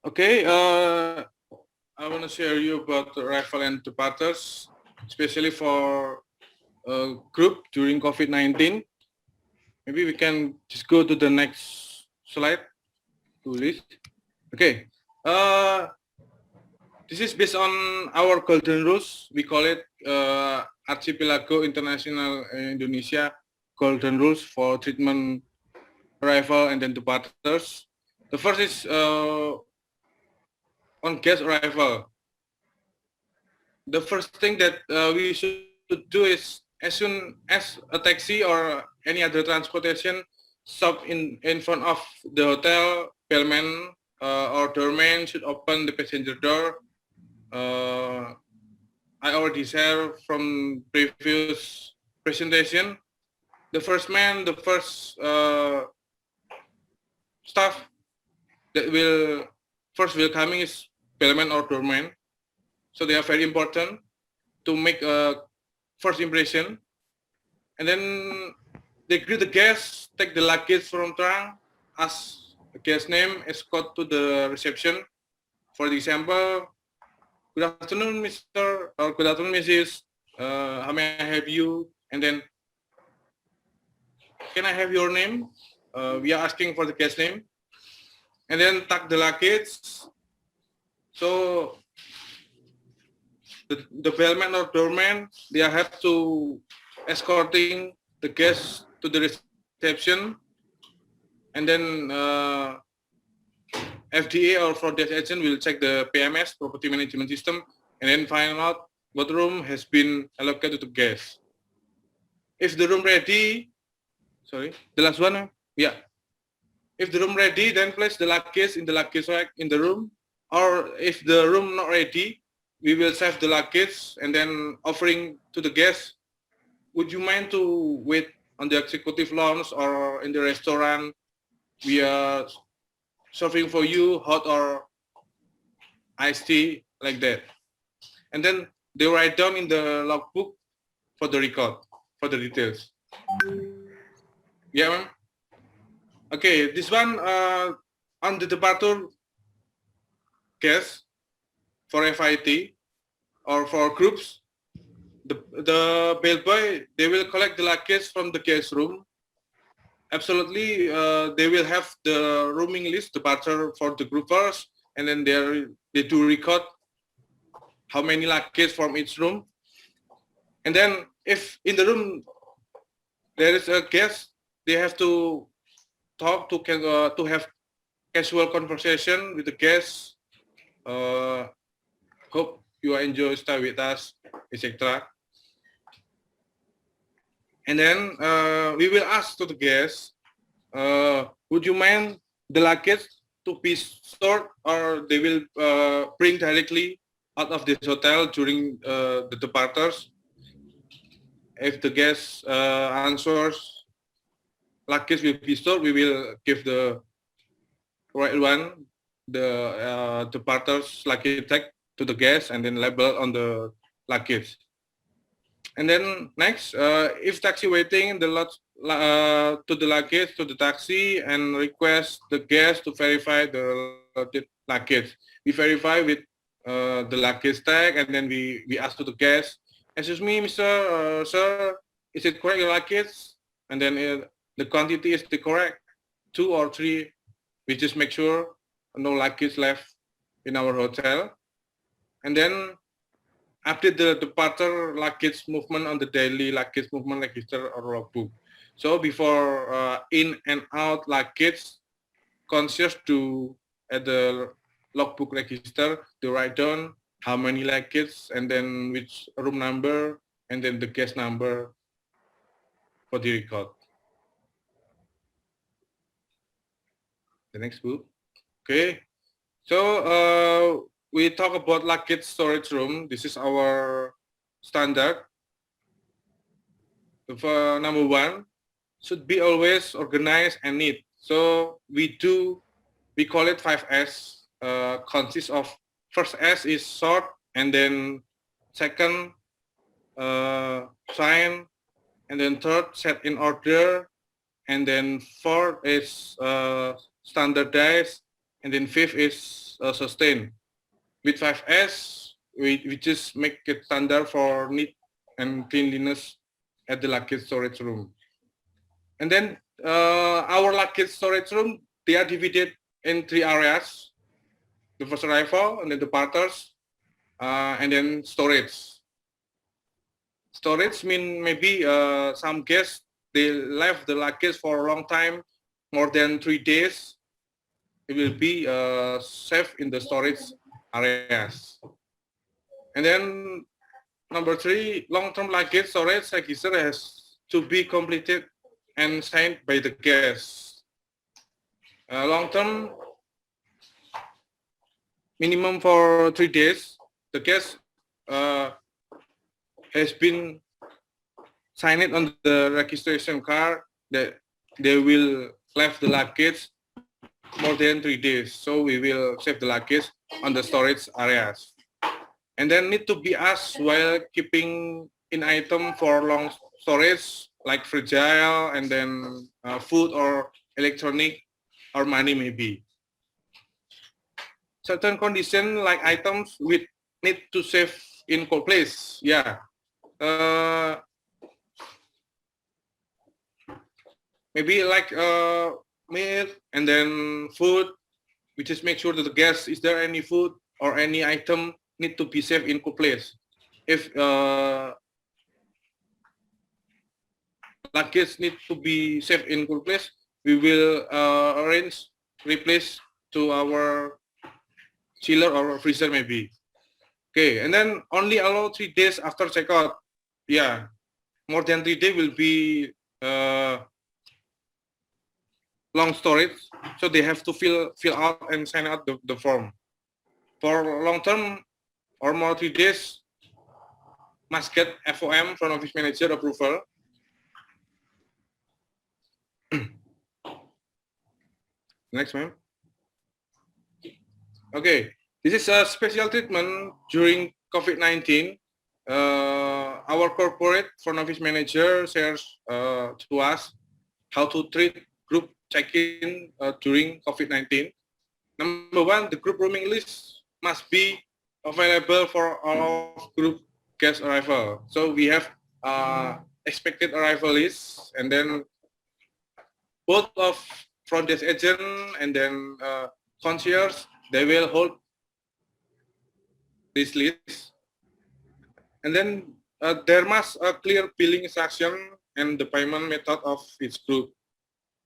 Okay, I want to share you about the arrival and departures, especially for a group during COVID-19. Maybe we can just go to the next slide, please. Okay, this is based on our golden rules. We call it Archipelago International Indonesia Golden Rules for treatment arrival and then departures. The first is on guest arrival. The first thing that we should do is, as soon as a taxi or any other transportation stop in front of the hotel, bellman or doorman should open the passenger door. I already shared from previous presentation. The first man, the first staff that will first welcoming is bellman or doorman. So they are very important to make a first impression. And then they greet the guests, take the luggage from trunk, ask the guest name, escort to the reception. For example, good afternoon, Mr. or good afternoon, Mrs. How may I help you? And then, can I have your name? We are asking for the guest name. And then tag the luggage. So the bellman or doorman, they have to escorting the guests to the reception. And then FDA or fraud desk agent will check the PMS, property management system, and then find out what room has been allocated to guests. If the room ready, sorry, the last one, yeah. If the room ready, then place the luggage in the luggage rack in the room. Or if the room not ready, we will save the luggage and then offering to the guests, would you mind to wait on the executive lounge or in the restaurant? We are serving for you hot or iced tea, like that. And then they write down in the logbook for the record, for the details. Yeah, ma'am? Okay, this one on the departure guest for FIT or for groups, the bellboy, they will collect the luggage from the guest room. Absolutely, they will have the rooming list, departure for the group first, and then they do record how many luggage from each room. And then if in the room there is a guest, they have to talk to have casual conversation with the guests. Hope you enjoy stay with us, etc. And then we will ask to the guests, would you mind the luggage to be stored, or they will bring directly out of this hotel during the departures? If the guest answers luggage will be stored, we will give the right one, the departures luggage tag to the guest and then label on the luggage. And then next, if taxi waiting the lot to the luggage to the taxi and request the guest to verify the luggage. We verify with the luggage tag, and then we ask to the guest, excuse me, Mr. Sir, is it correct your luggage? And then the quantity is the correct, 2 or 3. We just make sure no luggage left in our hotel. And then update the departure luggage movement on the daily luggage movement register or logbook. So before in and out luggage, concierge to at the logbook register to write down how many luggage and then which room number and then the guest number for the record. The next book. Okay, so we talk about luggage storage room. This is our standard. For number 1, should be always organized and neat. So we call it 5S. Consists of first S is sort, and then second sign, and then third set in order, and then fourth is standardized, and then fifth is sustain. With 5S, we just make it standard for neat and cleanliness at the luggage storage room. And then our luggage storage room, they are divided in 3 areas. The first arrival, and then departures, and then storage. Storage mean maybe some guests, they left the luggage for a long time, more than 3 days. It will be safe in the storage areas. And then number 3, long-term luggage storage register has to be completed and signed by the guests. Long-term, minimum for 3 days. The guest has been signed on the registration card that they will leave the luggage more than 3 days. So we will save the luggage on the storage areas. And then need to be asked while keeping in item for long storage, like fragile and then food or electronic or money maybe. Certain condition like items we need to save in cold place. Yeah. Maybe like meat and then food. We just make sure that the guest, is there any food or any item need to be saved in cool place. If luggage need to be saved in cool place, we will replace to our chiller or freezer maybe. Okay, and then only allow 3 days after checkout. Yeah, more than 3 days will be long storage, so they have to fill out and sign out the form. For long term or more 3 days, must get FOM, front office manager approval. Next, ma'am. Okay, this is a special treatment during COVID-19. Our corporate front office manager shares to us how to treat group check-in during COVID-19. Number one, the group rooming list must be available for all of group guest arrival. So we have expected arrival list, and then both of front desk agent and then concierge, they will hold this list. And then there must a clear billing instruction and the payment method of each group.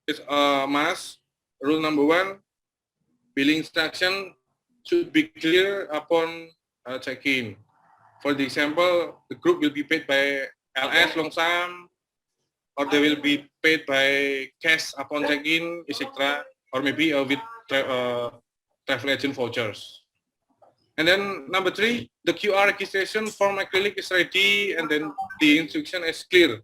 It's a must. Rule number one, billing instruction should be clear upon check-in. For the example, the group will be paid by LS long sum, or they will be paid by cash upon check-in, etc., or maybe with travel agent vouchers. And then number three, the QR registration form acrylic is ready, and then the instruction is clear.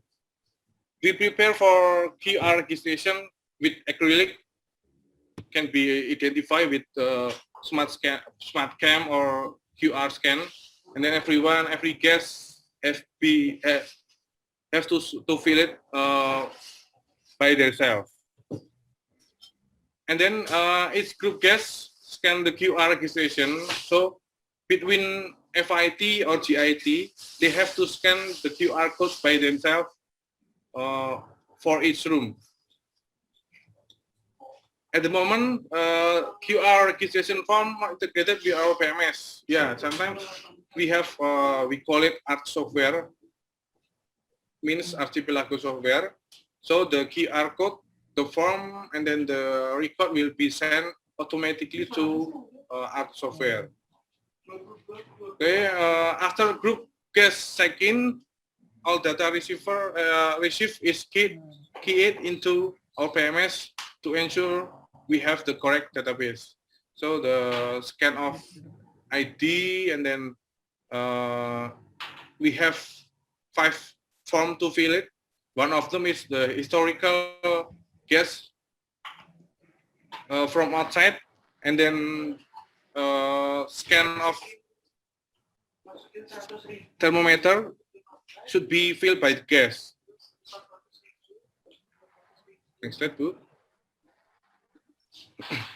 We prepare for QR registration with acrylic, can be identified with smart cam or QR scan, and then every guest have to fill it by themselves. And then each group guest scan the QR registration. So between FIT or GIT, they have to scan the QR code by themselves for each room. At the moment, QR registration form integrated with our PMS. Yeah, sometimes we have, we call it art software, means archipelago software. So the QR code, the form, and then the record will be sent automatically to art software. Okay, after group guest check-in, all data received is keyed into our PMS to ensure we have the correct database. So the scan of ID, and then we have 5 forms to fill it. One of them is the historical guest from outside, and then scan of thermometer should be filled by the guest. Next slide, too.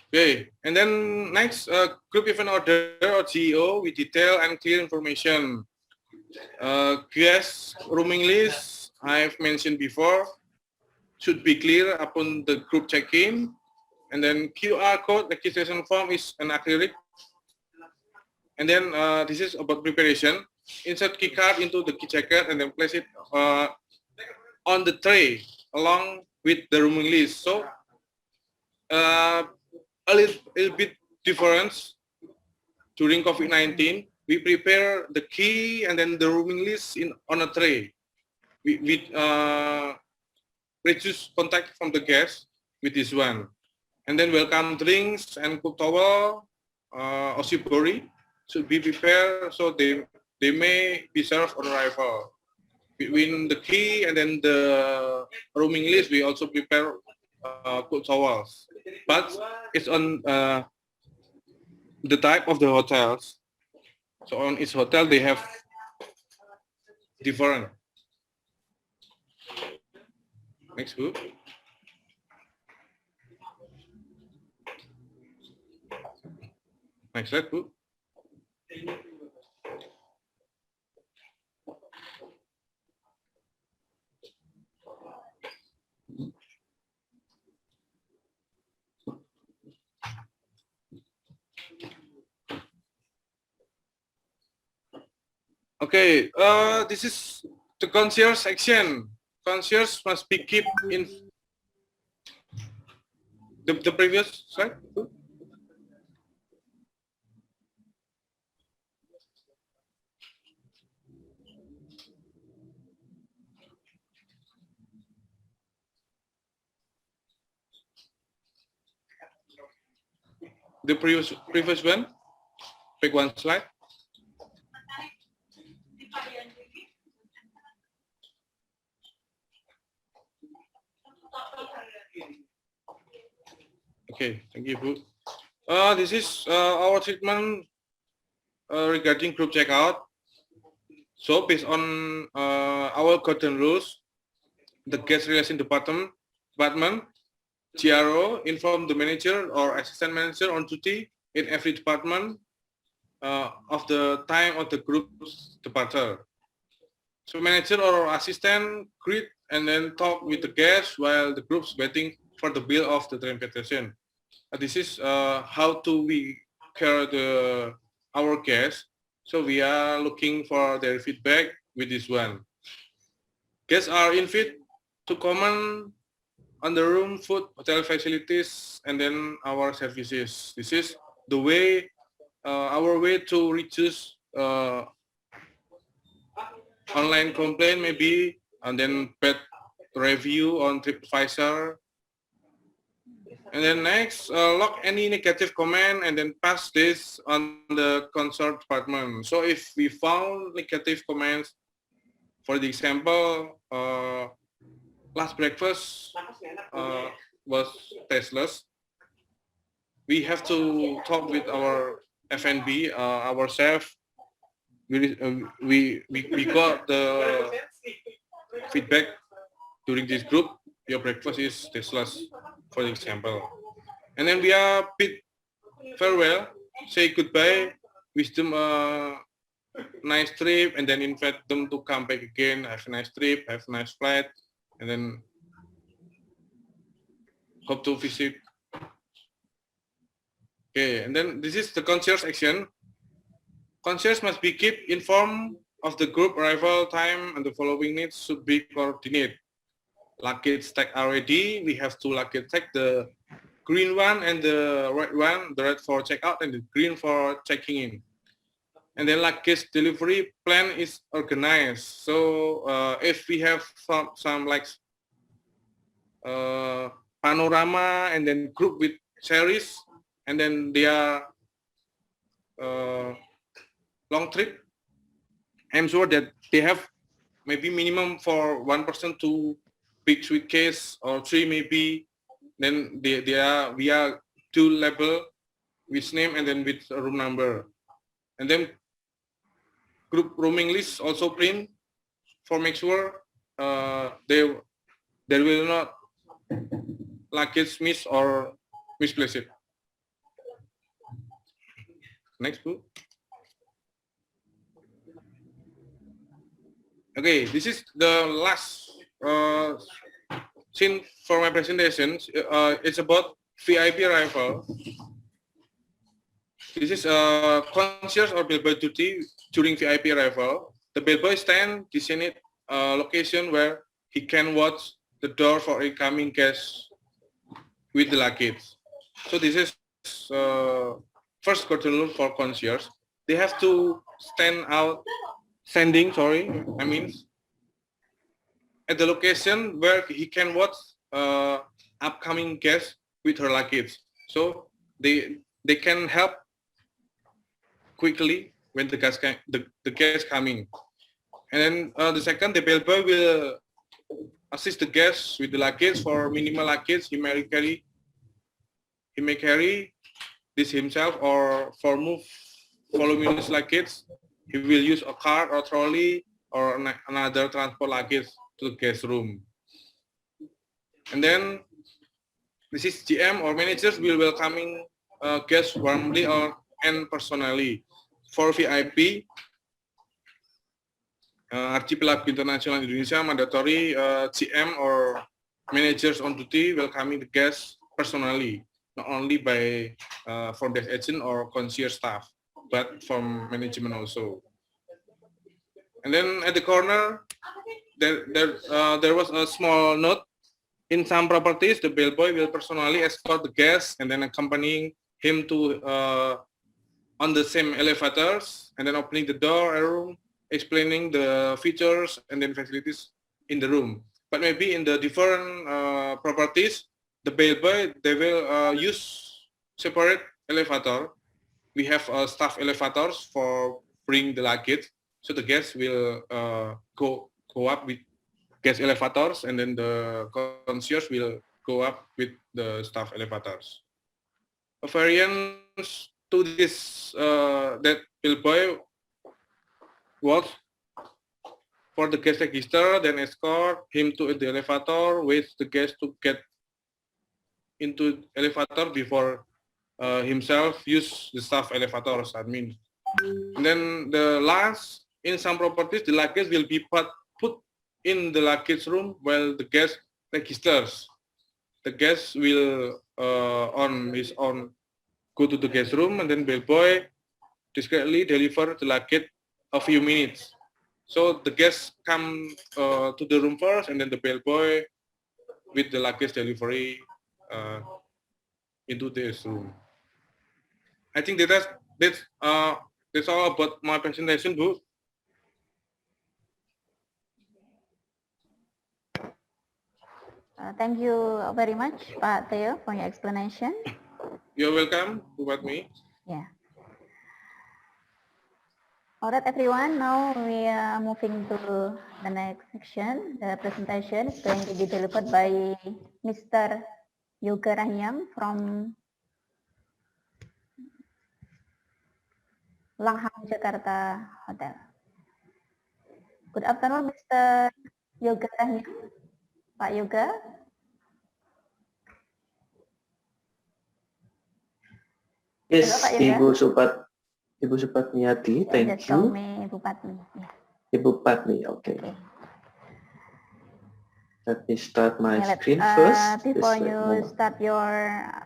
Okay, and then next, group event order or GEO with detail and clear information. Guest rooming list, I've mentioned before, should be clear upon the group check-in. And then QR code registration form is an acrylic. And then this is about preparation. Insert key card into the key checker and then place it on the tray along with the rooming list. So a little bit difference during COVID-19. We prepare the key and then the rooming list on a tray. We reduce contact from the guest with this one. And then welcome drinks and cook towel, oshibori should be prepared, so they may be served on arrival. Between the key and then the rooming list, we also prepare cool towels, but it's on the type of the hotels. So on each hotel they have different. Next group. Next slide, group. Okay, this is the concierge section. Concierge must be kept in the previous slide. The previous one, pick one slide. Okay, thank you, Bu. This is our treatment regarding group checkout. So based on our golden rules, the guest relation department, GRO inform the manager or assistant manager on duty in every department of the time of the group's departure. So manager or assistant greet and then talk with the guests while the group's waiting for the bill of the transportation. This is how to we care our guests. So we are looking for their feedback with this one. Guests are invited to comment on the room, food, hotel facilities, and then our services. This is the way, our way to reduce online complaint maybe, and then bad review on TripAdvisor. And then next, log any negative comment and then pass this on the concert department. So if we found negative comments, for the example, last breakfast was tasteless, we have to talk with our F&B, our chef. We got the feedback during this group. Your breakfast is tasteless, for example. And then we are bid farewell, say goodbye, wish them a nice trip, and then invite them to come back again, have a nice trip, have a nice flight, and then hope to visit. Okay, and then this is the concierge action. Concierge must be kept informed of the group arrival time, and the following needs should be coordinated. Luggage tag are ready. We have two luggage tag, the green one and the red one, the red for checkout and the green for checking in. And then luggage delivery plan is organized. So if we have some like panorama and then group with series, and then they are long trip, I'm sure that they have maybe minimum for one person to big suitcase or three maybe. Then we are two label with name and then with a room number, and then group rooming list also print for make sure there will not luggage miss or misplaced. Next, book. Okay, this is the last scene for my presentation. It's about VIP arrival. This is a concierge or bellboy duty during VIP arrival. The bellboy stand designated location where he can watch the door for incoming guests with the luggage. So this is first golden rule for concierge. They have to at the location where he can watch upcoming guests with her luggage. So they can help quickly when the guest coming. And then the second, the bellboy will assist the guest with the luggage. For minimal luggage, he may carry this himself, or for voluminous luggage, he will use a cart or trolley or another transport luggage to the guest room. And then this is GM or managers will welcoming guests warmly and personally. For VIP, Archipelago International Indonesia, mandatory GM or managers on duty welcoming the guests personally, not only by front desk agent or concierge staff, but from management also. And then at the corner, there was a small note. In some properties, the bellboy will personally escort the guest and then accompanying him to on the same elevators, and then opening the door a room, explaining the features and then facilities in the room. But maybe in the different properties, the bellboy, they will use separate elevator. We have staff elevators for bring the luggage, so the guests will go up with guest elevators, and then the concierge will go up with the staff elevators. A variance to this that bellboy works for the guest register, then escort him to the elevator, wait the guest to get into elevator before himself use the staff elevators, admin. And then the last, in some properties, the luggage will be put in the luggage room while the guest registers. The guest will on his own go to the guest room, and then bellboy discreetly deliver the luggage a few minutes. So the guests come to the room first, and then the bellboy with the luggage delivery into this room. I think that's all about my presentation, Bu. Thank you very much, Pak Theo, for your explanation. You're welcome, Bupatmi. Yeah. All right, everyone. Now we are moving to the next section. The presentation is going to be delivered by Mr. Yoga Rahyam from Langham Jakarta Hotel. Good afternoon, Mr. Yoga Rahyam. Pak Yoga. Yes, Halo, Pak Yoga. Ibu Supatmiati, thank Just you. call me Ibu Patmi. Yeah. Ibu Patmi, okay. Let me start my Yeah, screen first. Before you start your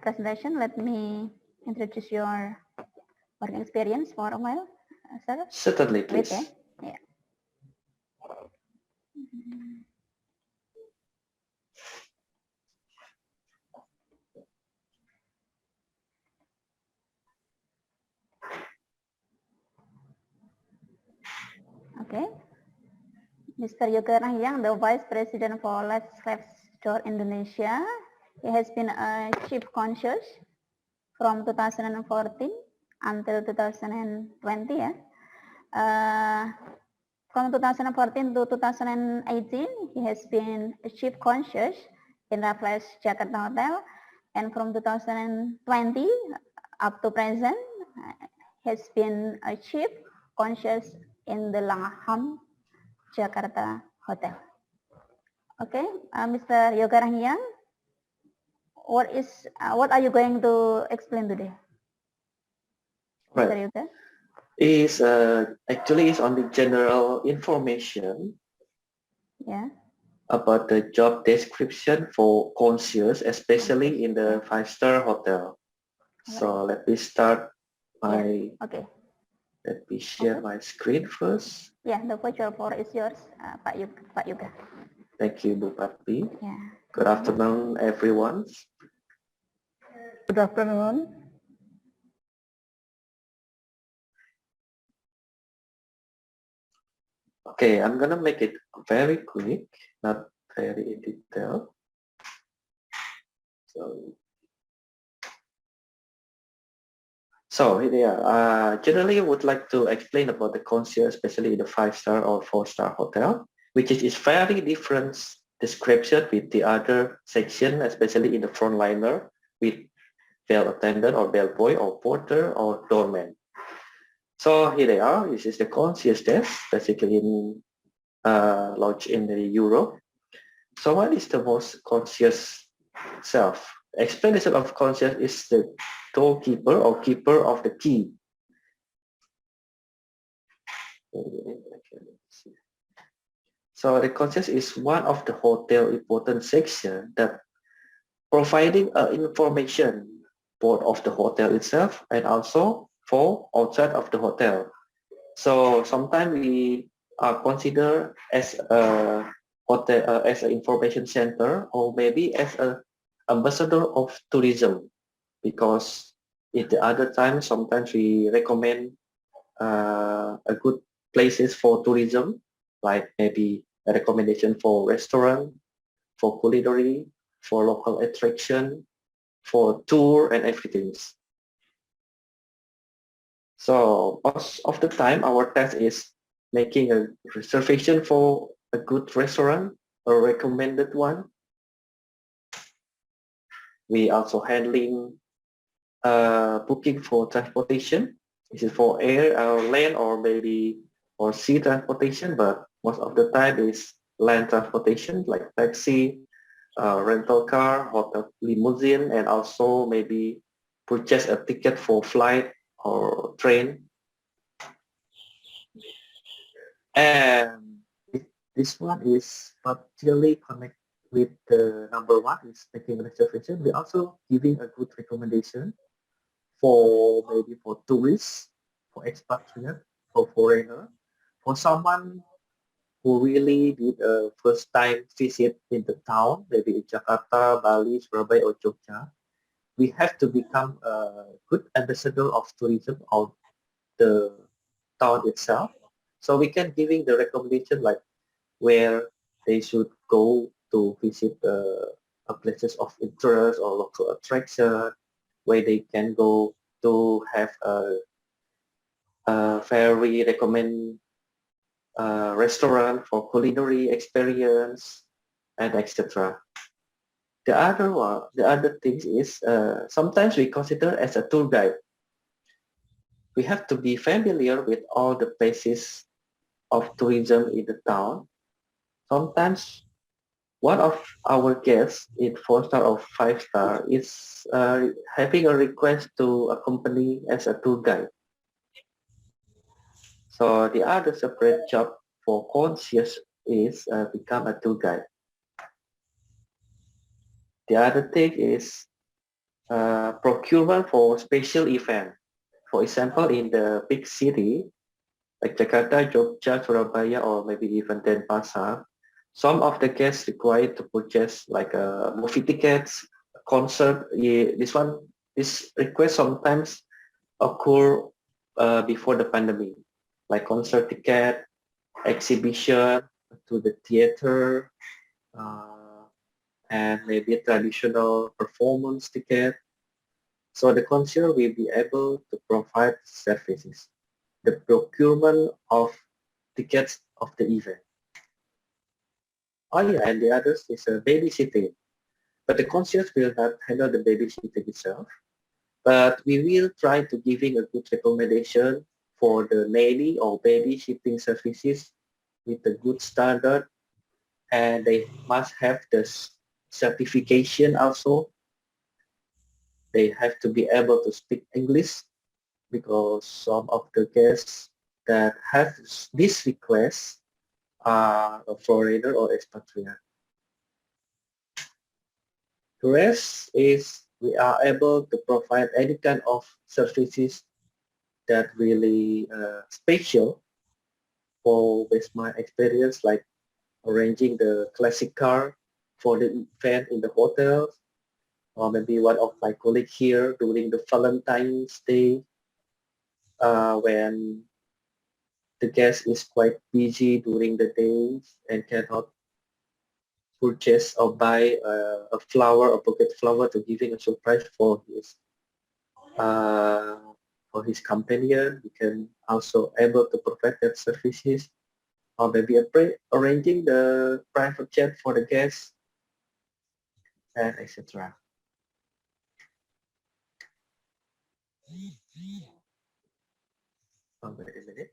presentation, let me introduce your working experience for a while, sir. Certainly, Wait, please. yeah. Okay. Mr. Yoga Rahyam, the Vice President for Let's Live Store Indonesia. He has been a chief concierge from 2014 until 2020. Yeah. From 2014 to 2018, he has been a chief concierge in Raffles Jakarta Hotel, and from 2020 up to present, has been a chief concierge in the Langham Jakarta Hotel. Okay, Mr. Yoga Rahyam, what are you going to explain today? Right. Mr. Yoga? Is actually is on the general information. Yeah. About the job description for concierge, especially in the 5-star hotel. So let me start my. Okay. Let me share my screen first. Yeah, the virtual floor is yours, Pak Yoga. Thank you, Bu Patmi. Yeah. Good afternoon, everyone. Good afternoon. Okay, I'm gonna make it very quick, not very in detail. So here they are. Generally, I would like to explain about the concierge, especially the 5-star or 4-star hotel, which is very different description with the other section, especially in the frontliner with bell attendant or bellboy or porter or doorman. So here they are. This is the concierge desk, basically in launched in the Europe. So what is the most concierge self? Explanation of concierge is the doorkeeper or keeper of the key. So the concierge is one of the hotel important section that providing information both of the hotel itself and also for outside of the hotel. So sometimes we are considered as a hotel, as an information center, or maybe as a ambassador of tourism, because at the other time sometimes we recommend a good places for tourism, like maybe a recommendation for restaurant, for culinary, for local attraction, for tour and everything. So most of the time our task is making a reservation for a good restaurant, a recommended one. We also handling booking for transportation. This is for air or land or maybe or sea transportation, but most of the time is land transportation like taxi, rental car, hotel limousine, and also maybe purchase a ticket for flight or train. And this one is partially connected with the number one is making a reservation. We're also giving a good recommendation for maybe for tourists, for expatriate, for foreigner, for someone who really did a first time visit in the town, maybe in Jakarta, Bali, Surabaya, or Jogja. We have to become a good ambassador of tourism of the town itself. So we can giving the recommendation like where they should go to visit places of interest or local attraction, where they can go to have a very recommend restaurant for culinary experience and etc. The other thing is sometimes we consider as a tour guide. We have to be familiar with all the places of tourism in the town. Sometimes one of our guests in 4-star or 5-star is having a request to accompany as a tour guide. So the other separate job for concierge is become a tour guide. The other thing is procurement for special event. For example, in the big city, like Jakarta, Jogja, Surabaya, or maybe even Denpasar, some of the guests required to purchase like movie tickets, concert. Yeah, this request sometimes occur before the pandemic, like concert ticket, exhibition to the theater, and maybe traditional performance ticket. So the concierge will be able to provide services, the procurement of tickets of the event. Oh yeah, and the others is babysitting. But the concierge will not handle the babysitting itself. But we will try to giving a good recommendation for the nanny or babysitting services with a good standard, and they must have the certification also. They have to be able to speak English, because some of the guests that have this request are a foreigner or expatriate. The rest is we are able to provide any kind of services that really special for with my experience, like arranging the classic car for the event in the hotel, or maybe one of my colleagues here during the Valentine's Day when the guest is quite busy during the day and cannot purchase or buy a flower or bouquet flower to giving a surprise for his companion. We can also able to provide that services. or maybe arranging the private jet for the guests, and etc. Oh, wait a minute.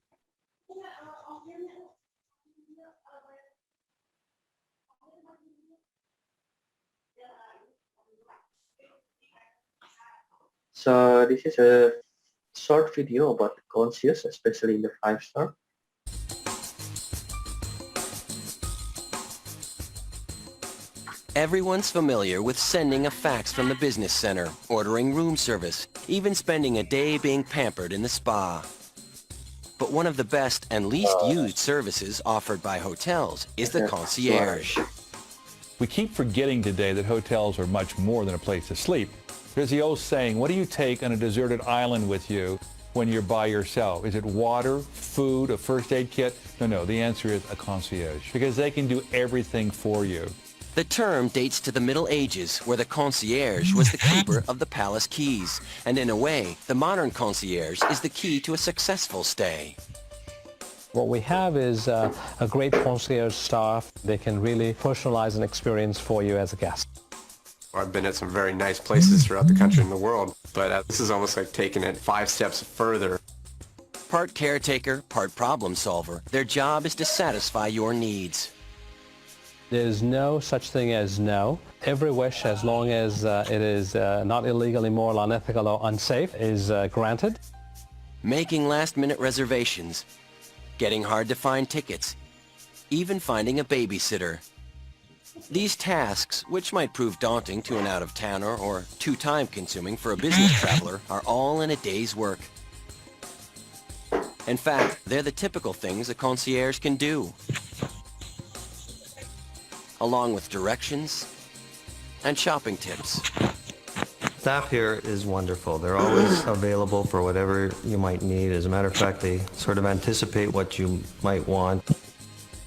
So this is a short video about the concierge, especially in the 5-star. Everyone's familiar with sending a fax from the business center, ordering room service, even spending a day being pampered in the spa. But one of the best and least used services offered by hotels is the concierge. We keep forgetting today that hotels are much more than a place to sleep. There's the old saying, what do you take on a deserted island with you when you're by yourself? Is it water, food, a first aid kit? No, the answer is a concierge, because they can do everything for you. The term dates to the Middle Ages, where the concierge was the keeper of the palace keys. And in a way, the modern concierge is the key to a successful stay. What we have is a great concierge staff. They can really personalize an experience for you as a guest. I've been at some very nice places throughout the country and the world, but this is almost like taking it 5 steps further. Part caretaker, part problem solver, their job is to satisfy your needs. There's no such thing as no. Every wish, as long as it is not illegal, immoral, unethical, or unsafe, is granted. Making last-minute reservations, getting hard-to-find tickets, even finding a babysitter. These tasks, which might prove daunting to an out-of-towner or too time-consuming for a business traveler, are all in a day's work. In fact, they're the typical things a concierge can do, along with directions and shopping tips. Staff here is wonderful. They're always available for whatever you might need. As a matter of fact, they sort of anticipate what you might want.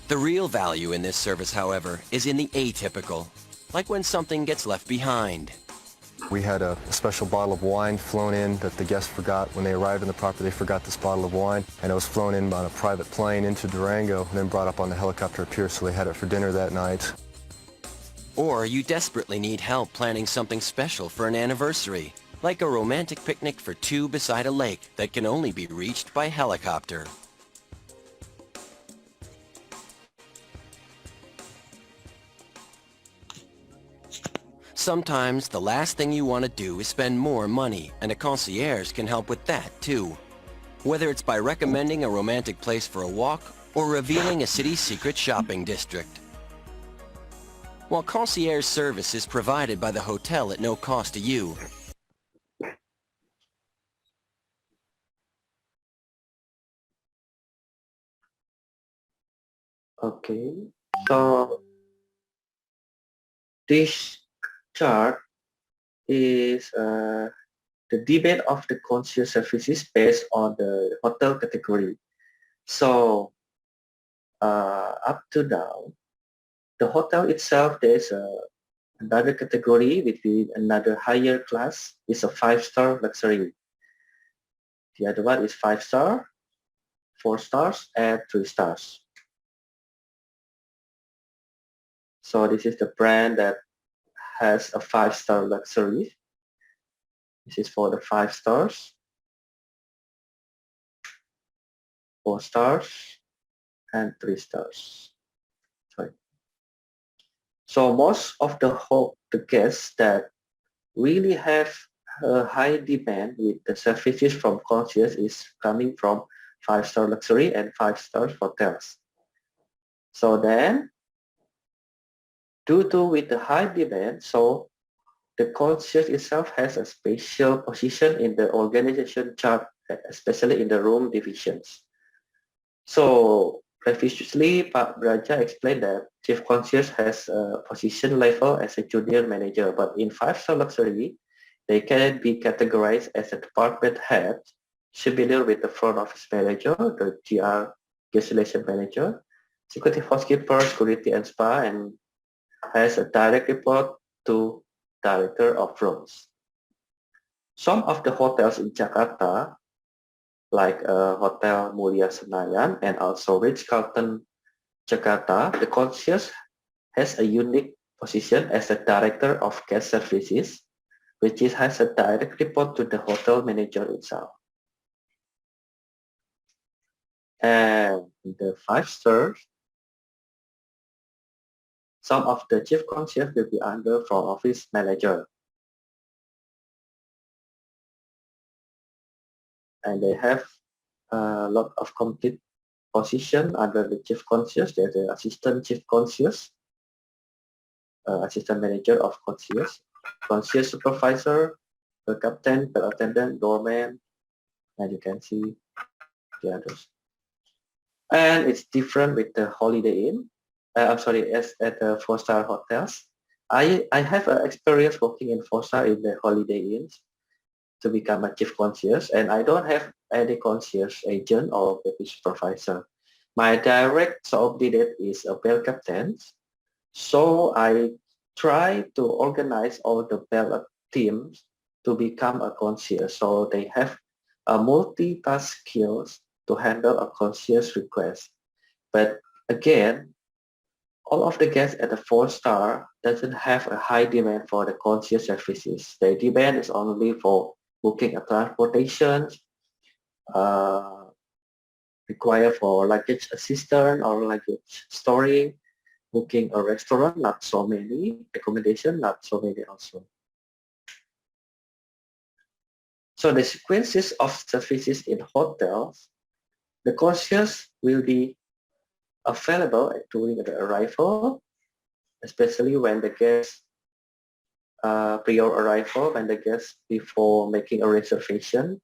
The real value in this service, however, is in the atypical, like when something gets left behind. We had a special bottle of wine flown in that the guests forgot. When they arrived in the property, they forgot this bottle of wine, and it was flown in on a private plane into Durango and then brought up on the helicopter up here, so they had it for dinner that night. Or you desperately need help planning something special for an anniversary, like a romantic picnic for two beside a lake that can only be reached by helicopter. Sometimes the last thing you want to do is spend more money, and a concierge can help with that too. Whether it's by recommending a romantic place for a walk or revealing a city's secret shopping district. While concierge service is provided by the hotel at no cost to you, okay, so this chart is the debate of the concierge services based on the hotel category. So up to now, the hotel itself, there's another category between another higher class is a 5-star luxury. The other one is 5-star, 4 stars, and 3 stars. So this is the brand that has a 5-star luxury. This is for the 5 stars, 4 stars, and 3 stars. Sorry. So most of the guests that really have a high demand with the services from concierge is coming from 5-star luxury and 5-star hotels. So then, due to with the high demand, so the concierge itself has a special position in the organization chart, especially in the room divisions. So previously, Pak Braja explained that chief concierge has a position level as a junior manager, but in 5-star luxury, they can be categorized as a department head, similar with the front office manager, the GR, guest relation manager, executive housekeeper, security and spa, and has a direct report to director of rooms. Some of the hotels in Jakarta, like Hotel Mulia Senayan and also Ritz-Carlton Jakarta, the concierge has a unique position as the director of guest services, which has a direct report to the hotel manager itself. And the 5 stars, some of the chief concierge will be under front office manager. And they have a lot of complete position under the chief concierge. There's the assistant chief concierge, assistant manager of concierge, concierge supervisor, the captain, the attendant, doorman, and you can see the others. And it's different with the Holiday Inn. I'm sorry, as at the 4-star hotels. I have experience working in 4-star in the Holiday Inns to become a chief concierge, and I don't have any concierge agent or maybe supervisor. My direct subordinate is a bell captain, so I try to organize all the bell teams to become a concierge, so they have a multitask skills to handle a concierge request. But again, all of the guests at the 4-star doesn't have a high demand for the concierge services. The demand is only for booking a transportation, require for luggage assistant or luggage storing, booking a restaurant, not so many, accommodation, not so many also. So the sequences of services in hotels, the concierge will be available during the arrival, especially when the guest prior arrival, when the guest before making a reservation,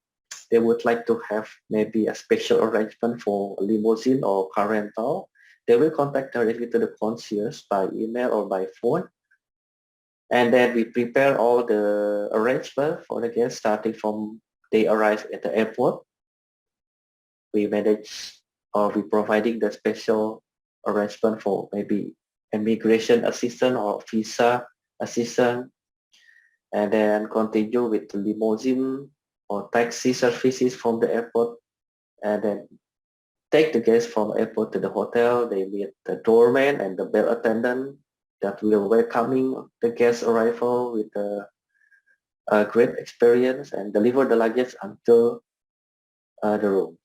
they would like to have maybe a special arrangement for a limousine or car rental. They will contact directly to the concierge by email or by phone. And then we prepare all the arrangement for the guests starting from they arrive at the airport. We manage or we providing the special arrangement for maybe immigration assistant or visa assistant, and then continue with the limousine or taxi services from the airport, and then take the guests from airport to the hotel. They meet the doorman and the bell attendant that will welcoming the guest arrival with a great experience and deliver the luggage until the room.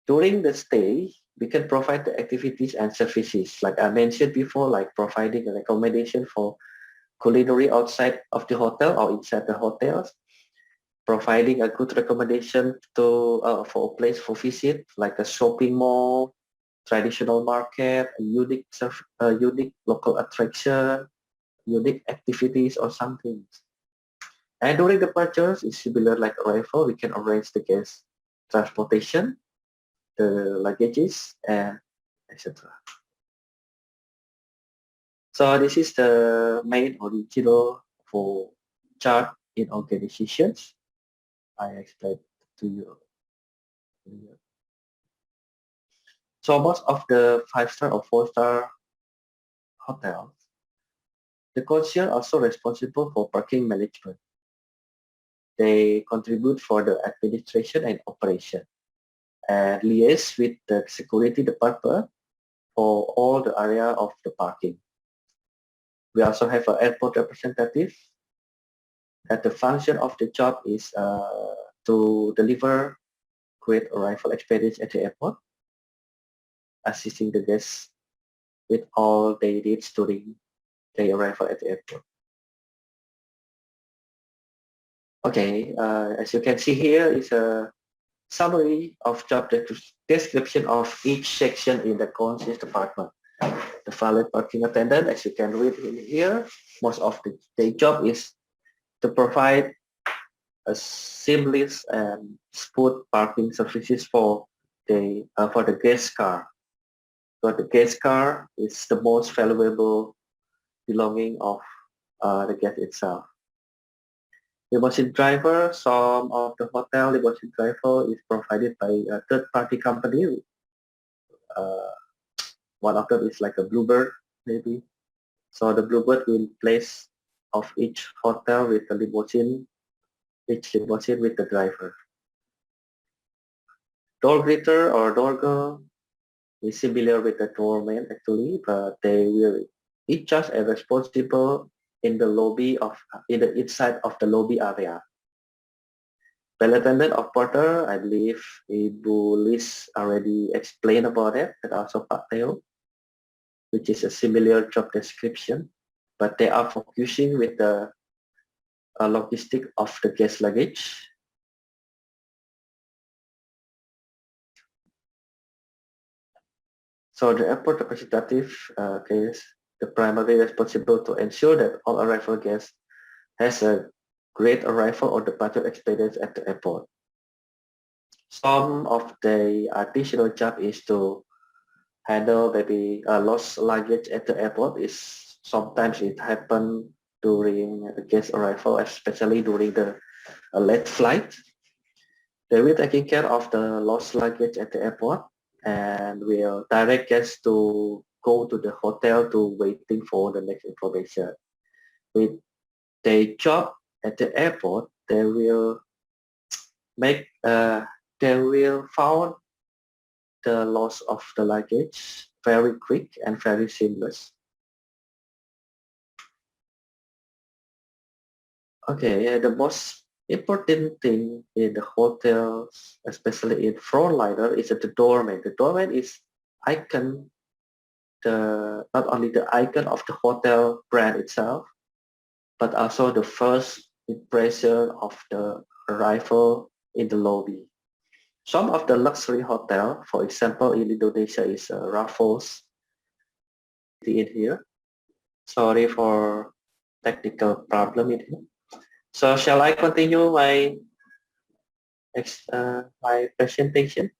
During the stay, we can provide the activities and services like I mentioned before, like providing an accommodation for culinary outside of the hotel or inside the hotels, providing a good recommendation to for a place for visit like a shopping mall, traditional market, a unique local attraction, unique activities or something. And during the departures, it's similar like arrival. We can arrange the guest transportation, the luggages, and etc. So this is the main original for chart in organizations. I explained to you. So most of the 5-star or 4-star hotels, the concierge also responsible for parking management. They contribute for the administration and operation and liaise with the security department for all the area of the parking. We also have an airport representative that the function of the job is to deliver great arrival experience at the airport, assisting the guests with all their needs during their arrival at the airport. Okay, as you can see here is a summary of job description of each section in the concierge department. The valet parking attendant, as you can read in here, most of the job is to provide a seamless and smooth parking services for the guest car. So the guest car is the most valuable belonging of the guest itself. Limousine driver, some of the hotel limousine driver is provided by a third-party company. One of them is like a Bluebird, maybe. So the Bluebird will place of each hotel with the limousine, each limousine with the driver. Door greeter or door girl is similar with the doorman actually, but they will each just are responsible in the lobby of in the inside of the lobby area. Bell attendant of Porter, I believe Ibu Liz already explained about it, and also Pak Theo, which is a similar job description, but they are focusing with the logistic of the guest luggage. So the airport representative is the primary responsible to ensure that all arrival guests has a great arrival or departure experience at the airport. Some of the additional job is to handle maybe lost luggage at the airport. Is sometimes it happen during a guest arrival, especially during the late flight. They will taking care of the lost luggage at the airport and will direct guests to go to the hotel to waiting for the next information. With their job at the airport, they will make they will found the loss of the luggage very quick and very seamless. Okay, the most important thing in the hotels, especially in Frontliner, is that the doorman. The doorman is icon, not only the icon of the hotel brand itself, but also the first impression of the arrival in the lobby. Some of the luxury hotel, for example, in Indonesia is Raffles in here. Sorry for technical problem in here. So shall I continue my my presentation?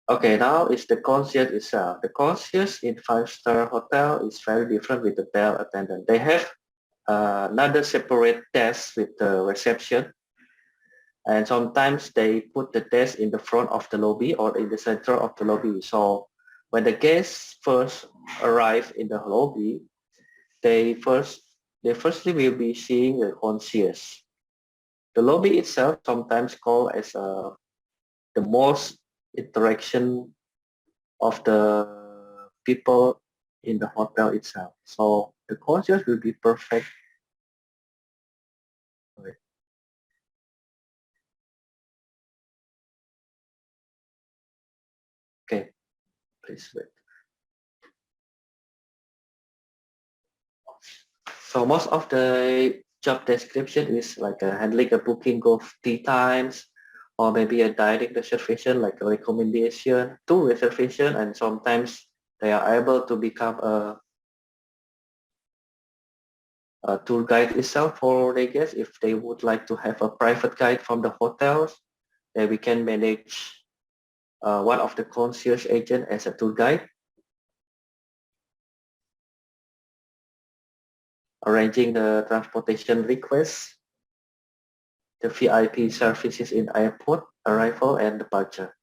Okay, now it's the concierge itself. The concierge in five-star hotel is very different with the bell attendant. They have another separate desk with the reception. And sometimes they put the desk in the front of the lobby or in the center of the lobby. So when the guests first arrive in the lobby, they firstly will be seeing the concierge. The lobby itself sometimes called as the most interaction of the people in the hotel itself. So the concierge will be perfect. Okay, please wait. So most of the job description is like handling a booking of tea times, or maybe a direct reservation, like a recommendation to reservation, and sometimes they are able to become a tour guide itself for the guests. If they would like to have a private guide from the hotels, then we can manage one of the concierge agent as a tour guide, arranging the transportation requests, the VIP services in airport, arrival and departure.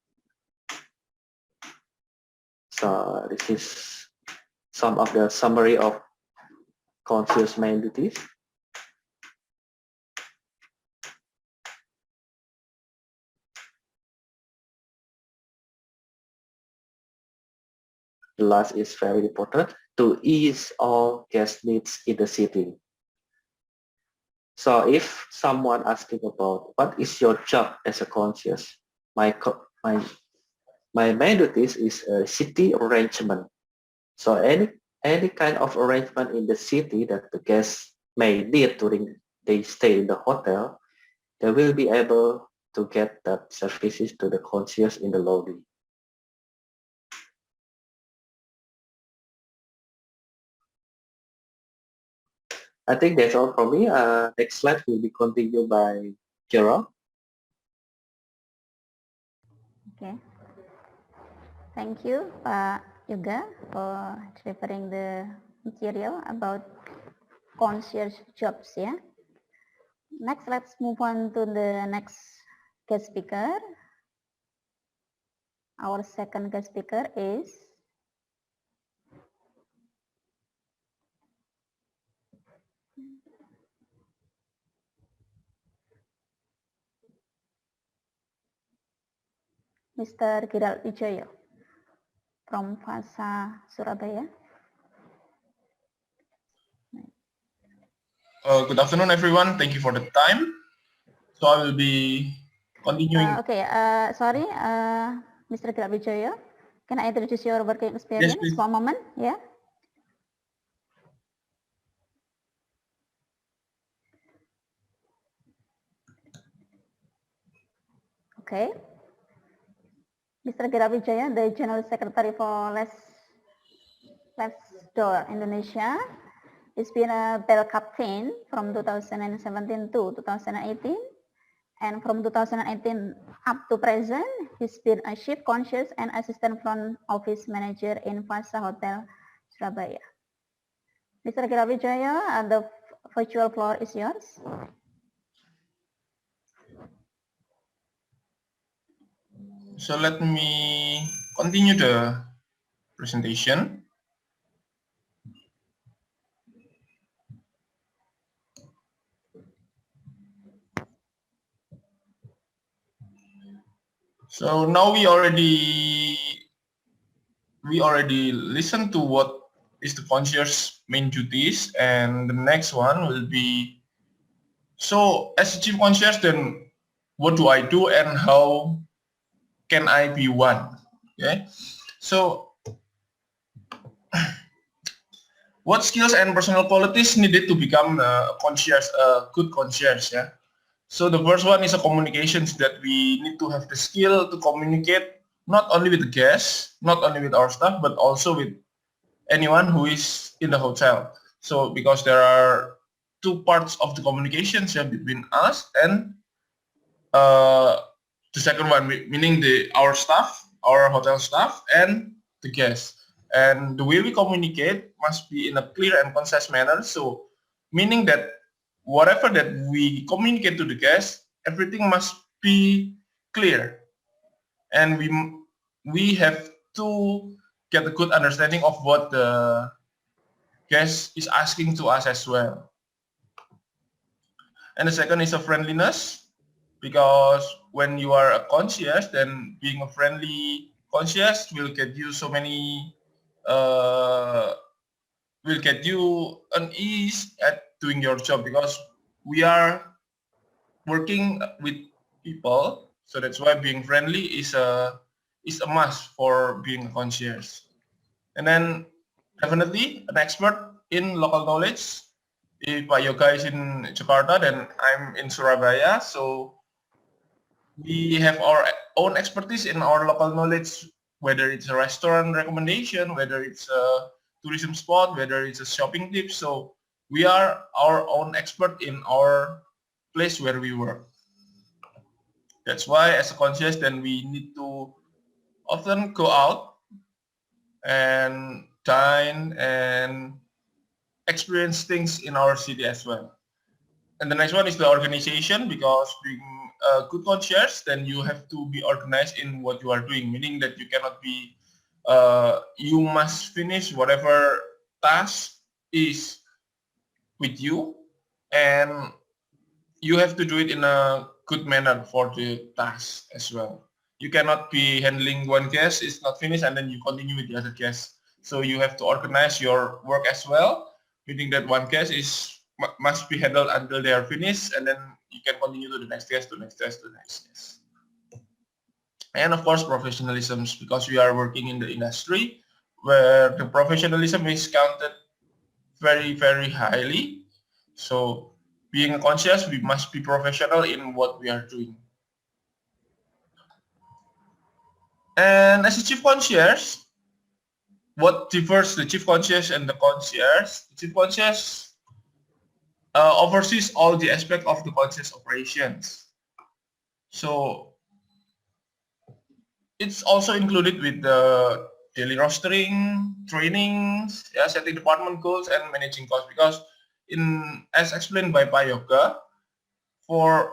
So this is some of the summary of concierge main duties. The last is very important, to ease all guest needs in the city. So if someone asking about what is your job as a concierge, my main duties is city arrangement. So any kind of arrangement in the city that the guests may need during they stay in the hotel, they will be able to get that services to the concierge in the lobby. I think that's all from me. Next slide will be continued by Gerald. Okay. Thank you, Pak Yoga, for delivering the material about concierge jobs. Yeah. Next, let's move on to the next guest speaker. Our second guest speaker is Mr. Giral Wijoyo from Fasa, Surabaya. Good afternoon, everyone. Thank you for the time. So I will be continuing. Sorry, Mr. Giral Wijoyo. Can I introduce your working experience for a moment? Yeah. Okay. Mr. Giral Wijoyo, the General Secretary for Let's Door Indonesia. He's been a bell captain from 2017 to 2018. And from 2018 up to present, he's been a chief concierge and assistant front office manager in Fasa Hotel, Surabaya. Mr. Giral Wijoyo, the virtual floor is yours. So let me continue the presentation. So now we already listened to what is the concierge's main duties, and the next one will be, so as a chief concierge, then what do I do and how can I be one? Okay, so what skills and personal qualities needed to become a concierge, a good concierge? Yeah. So the first one is a communications, that we need to have the skill to communicate not only with the guests, not only with our staff, but also with anyone who is in the hotel. So because there are two parts of the communications between us and the second one, meaning our staff, our hotel staff, and the guests. And the way we communicate must be in a clear and concise manner. So meaning that whatever that we communicate to the guests, everything must be clear, and we have to get a good understanding of what the guest is asking to us as well. And the second is a friendliness, because when you are a concierge, then being a friendly concierge will get you so many, will get you an ease at doing your job, because we are working with people. So that's why being friendly is a must for being a concierge. And then definitely an expert in local knowledge. If Pak Yoga is in Jakarta, then I'm in Surabaya. So we have our own expertise in our local knowledge, whether it's a restaurant recommendation, whether it's a tourism spot, whether it's a shopping tip. So we are our own expert in our place where we work. That's why as a concierge, then we need to often go out and dine and experience things in our city as well. And the next one is the organization, because being a good concierge, then you have to be organized in what you are doing, meaning that you cannot be, you must finish whatever task is with you, and you have to do it in a good manner for the task as well. You cannot be handling one guest, it's not finished, and then you continue with the other guests. So you have to organize your work as well, meaning that one guest must be handled until they are finished, and then you can continue to the next guest, to next guest, to next guest. And of course, professionalism, because we are working in the industry where the professionalism is counted very, very highly. So being a concierge, we must be professional in what we are doing. And as a chief concierge, what differs the chief concierge and the concierge? The chief concierge oversees all the aspects of the concierge operations. So it's also included with the daily rostering, trainings, setting department goals, and managing costs. Because as explained by Pak Yoga, for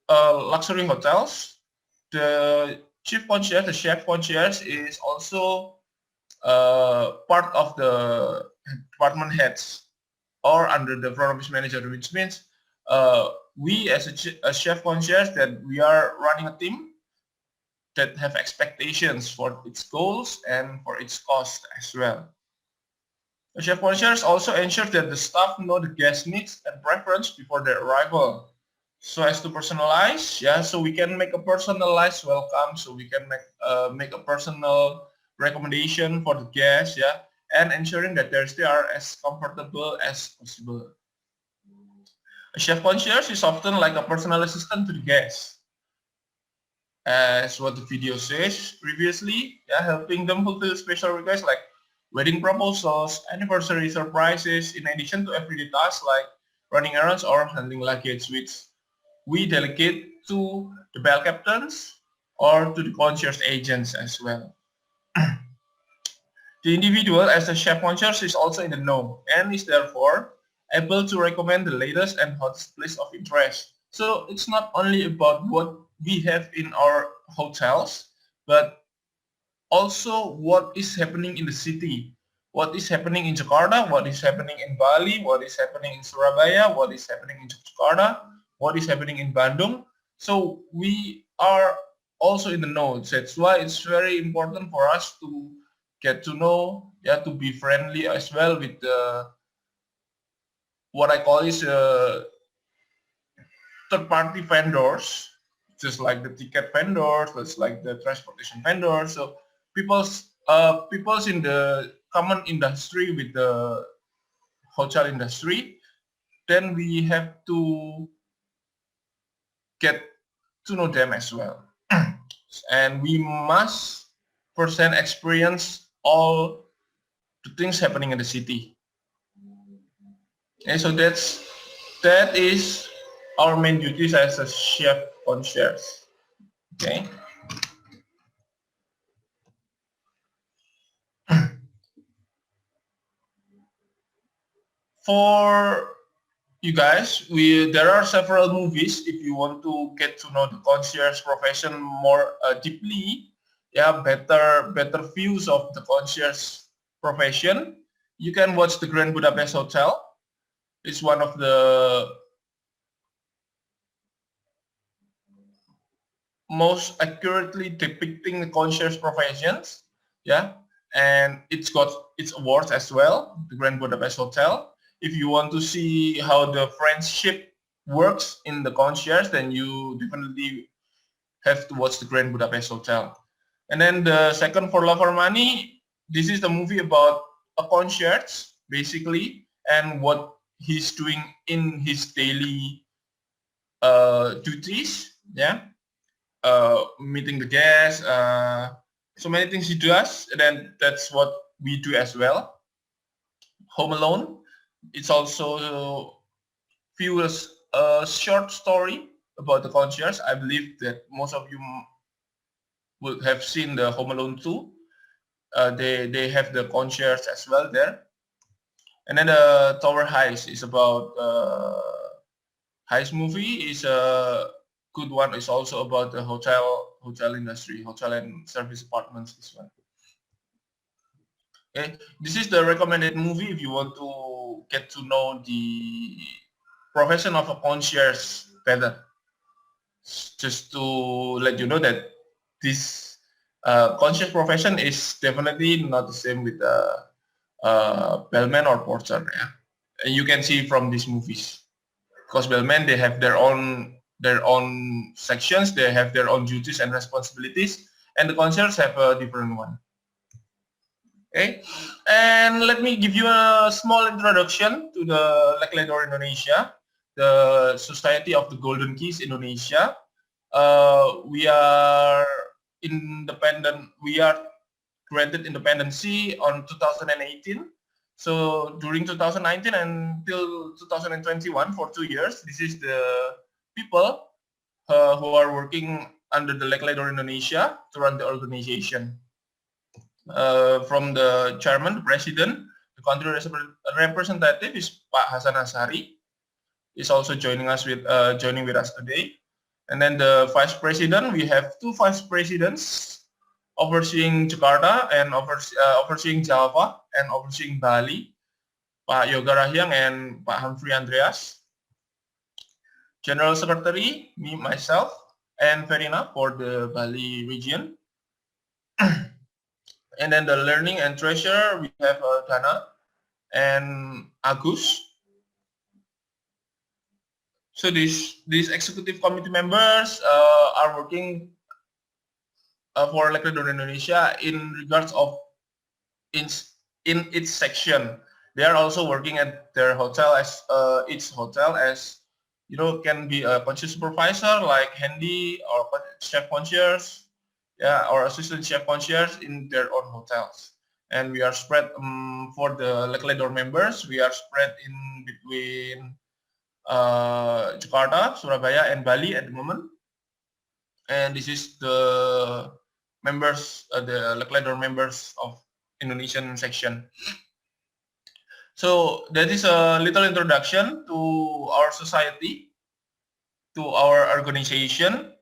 luxury hotels, the chief concierge, the chef concierge, is also part of the department heads or under the front office manager, which means we as a chef concierge, that we are running a team that have expectations for its goals and for its cost as well. The chef concierge also ensures that the staff know the guest needs and preference before their arrival, so as to personalize, yeah, so we can make a personalized welcome, so we can make a personal recommendation for the guests, yeah, and ensuring that they are as comfortable as possible. A chef concierge is often like a personal assistant to the guests, as what the video says previously, yeah, helping them fulfill special requests like wedding proposals, anniversary surprises, in addition to everyday tasks like running errands or handling luggage, which we delegate to the bell captains or to the concierge agents as well. The individual as a chef concierge is also in the know and is therefore able to recommend the latest and hottest place of interest. So it's not only about what we have in our hotels, but also what is happening in the city, what is happening in Jakarta, what is happening in Bali, what is happening in Surabaya, what is happening in Jakarta, what is happening in Bandung. So we are also in the know. That's why it's very important for us to get to know, yeah, to be friendly as well with the what I call is third-party vendors, just like the ticket vendors, just like the transportation vendors. So people's in the common industry with the hotel industry, then we have to get to know them as well. And we must first-hand experience all the things happening in the city. And so that is our main duties as a chef concierge. Okay. For you guys, there are several movies if you want to get to know the concierge profession more deeply. Yeah, better views of the concierge profession. You can watch the Grand Budapest Hotel. It's one of the most accurately depicting the concierge professions. Yeah, and it's got its awards as well, the Grand Budapest Hotel. If you want to see how the friendship works in the concierge, then you definitely have to watch the Grand Budapest Hotel. And then the second, For Love or Money, this is the movie about a concierge basically and what he's doing in his daily duties, yeah, meeting the guests, so many things he does, and then that's what we do as well. Home Alone, it's also feels a short story about the concierge. I believe that most of you would have seen the Home Alone 2. They have the concierge as well there. And then the Tower Heist is about heist movie, is a good one. It's also about the hotel industry, hotel and service apartments as well. Okay, this is the recommended movie if you want to get to know the profession of a concierge better. Just to let you know that this concierge profession is definitely not the same with bellman or porter. Yeah, and you can see from these movies, because bellmen, they have their own sections, they have their own duties and responsibilities, and the concierge have a different one. Okay, and let me give you a small introduction to the Lekledor Indonesia, the Society of the Golden Keys Indonesia. We are independent. We are granted independency on 2018. So during 2019 until 2021, for 2 years, this is the people who are working under the Lekledor Indonesia to run the organization. From the chairman, the president, the country representative is Pak Hasan Asari. is also joining us with today. And then the vice president, we have two vice presidents overseeing Jakarta and overseeing Java and overseeing Bali, Pak Yoga Rahyang and Pak Humphrey Andreas. General Secretary, me, myself, and Verina for the Bali region. And then the learning and treasurer, we have Dana and Agus. So these executive committee members are working for Lekledor Indonesia in regards of in its section. They are also working at their hotel as its hotel as can be a concierge supervisor like handy or chef concierge, or assistant chef concierge in their own hotels. And we are spread for the Lekledor members. We are spread in between Jakarta, Surabaya, and Bali at the moment. And this is the members, the Lekledor members of Indonesian section. So that is a little introduction to our society, to our organization.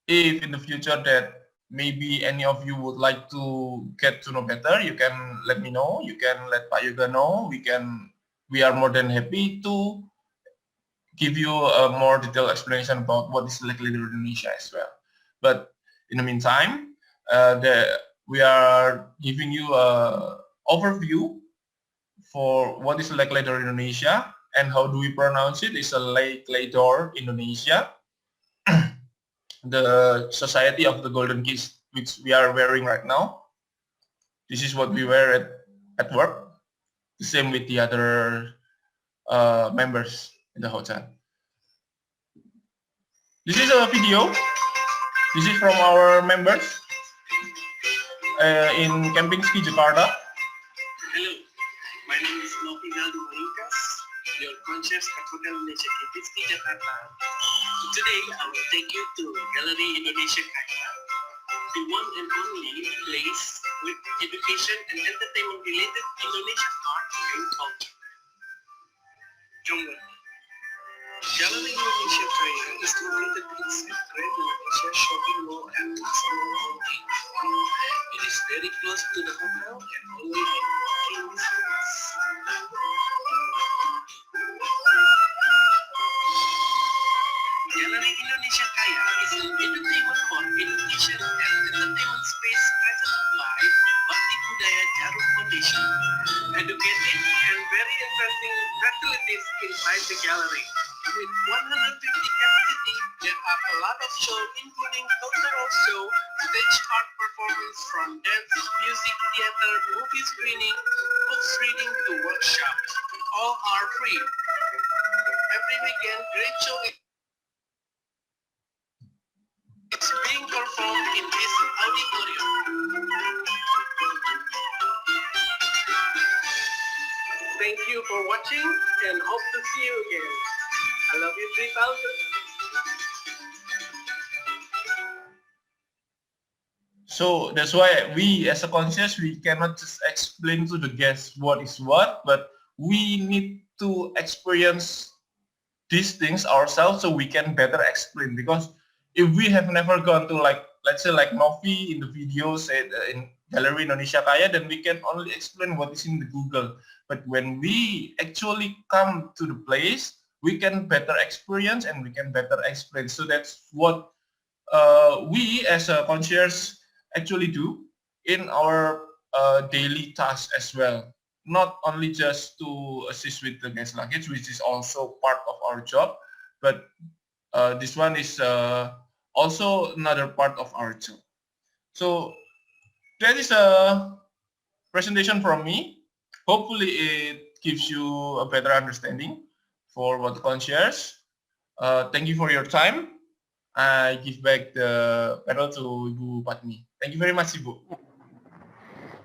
If in the future that maybe any of you would like to get to know better, you can let me know. You can let Pak Yoga know. We are more than happy to give you a more detailed explanation about what is Lekledor Indonesia as well. But in the meantime, we are giving you an overview for what is Lekledor Indonesia and how do we pronounce it. It's a Lekledor Indonesia, the Society of the Golden Keys, which we are wearing right now. This is what we wear at work, the same with the other members in the hotel. This is a video. This is from our members in Camping Ski Jakarta. Hello, my name is Novi Galdo Marinkas, your concierge at Hotel Indonesia Camping Ski Jakarta. Today, I will take you to Gallery Indonesia Kaya, the one and only place with education and entertainment related Indonesian art and culture. Jom with me. Gallery Indonesia Kaya is located inside Grand Indonesia Shopping Mall at Listianing. It is very close to the hotel and only in walking distance. Gallery Indonesia Kaya is an entertainment hall, education and entertainment space presented by Bakti Budaya Jarum Foundation. Educative and very interesting facilities inside the gallery. With 150 capacity, there are a lot of shows including cultural show, stage art performance from dance, music, theater, movie screening, books reading to workshops. All are free. Every weekend, great show is being performed in this auditorium. Thank you for watching and hope to see you again. I love you 3000. So that's why we as a concierge, we cannot just explain to the guests what is what, but we need to experience these things ourselves so we can better explain. Because if we have never gone to, like, let's say like Novi in the videos in Gallery Indonesia Kaya, then we can only explain what is in the Google. But when we actually come to the place, we can better experience and we can better explain. So that's what we as a concierge actually do in our daily tasks as well. Not only just to assist with the guest luggage, which is also part of our job, but this one is also another part of our job. So that is a presentation from me. Hopefully it gives you a better understanding for what concierge. Thank you for your time. I give back the panel to Ibu Patmi. Thank you very much, Ibu.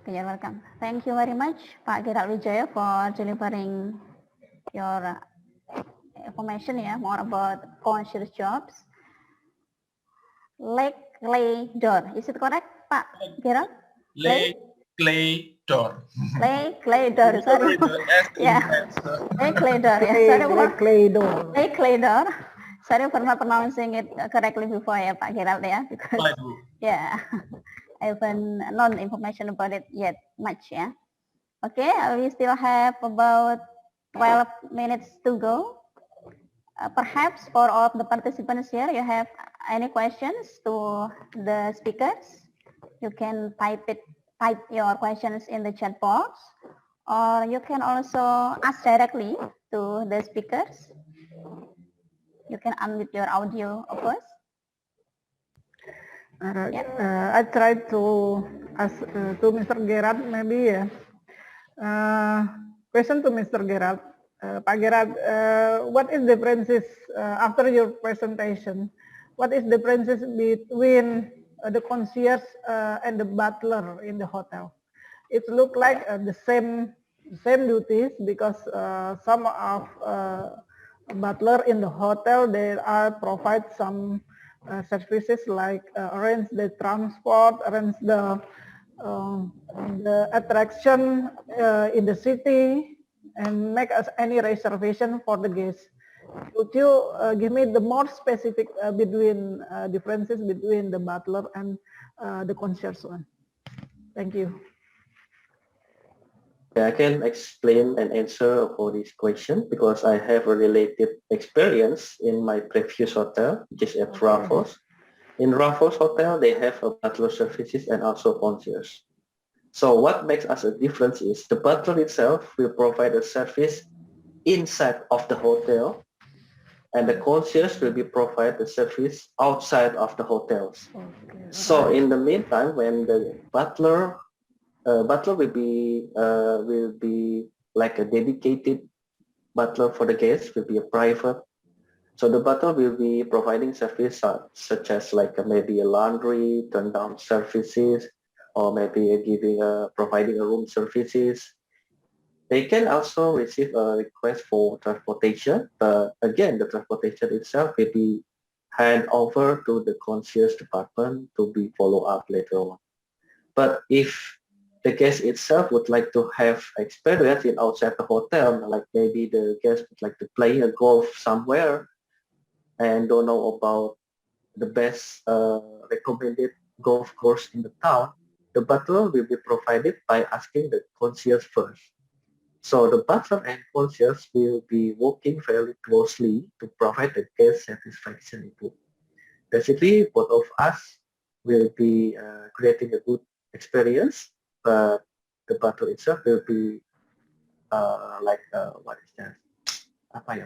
You're welcome. Thank you very much, Pak Gerald Wijaya, for delivering your information more about concierge jobs. Lekledor, is it correct, Pak Gerald? Lekledor. door. Clay door. Sorry. Yeah. Clay door. Yeah. Sorry. Clay door. Clay door. Sorry for not pronouncing it correctly before ya Pak Gerald ya, because yeah, I haven't known information about it yet much ya. Okay, we still have about 12 minutes to go. Perhaps for all of the participants here, you have any questions to the speakers? You can type your questions in the chat box, or you can also ask directly to the speakers. You can unmute your audio, of course. I tried to ask to Mr. Gerard maybe ya. Question to Mr. Gerard. Pak Gerard, what is differences after your presentation? What is differences between the concierge and the butler in the hotel? It looked like the same duties because some of butler in the hotel, they are provide some services like arrange the transport, arrange the attraction in the city, and make us any reservation for the guests. Could you give me the more specific between differences between the butler and the concierge one? Thank you. I can explain and answer for this question because I have a related experience in my previous hotel, which is at Raffles. In Raffles Hotel, they have a butler services and also concierge. So what makes us a difference is the butler itself will provide a service inside of the hotel, and the concierge will be provide the service outside of the hotels. Okay. So in the meantime, when the butler will be like a dedicated butler for the guests, will be a private. So the butler will be providing service such as like maybe a laundry, turn down services, or maybe providing a room services. They can also receive a request for transportation, but again, the transportation itself will be hand over to the concierge department to be follow up later on. But if the guest itself would like to have experience in outside the hotel, like maybe the guest would like to play a golf somewhere and don't know about the best recommended golf course in the town, the butler will be provided by asking the concierge first. So the butler and concierge will be working very closely to provide the guest satisfaction. Basically, both of us will be creating a good experience, but the butler itself will be what is that?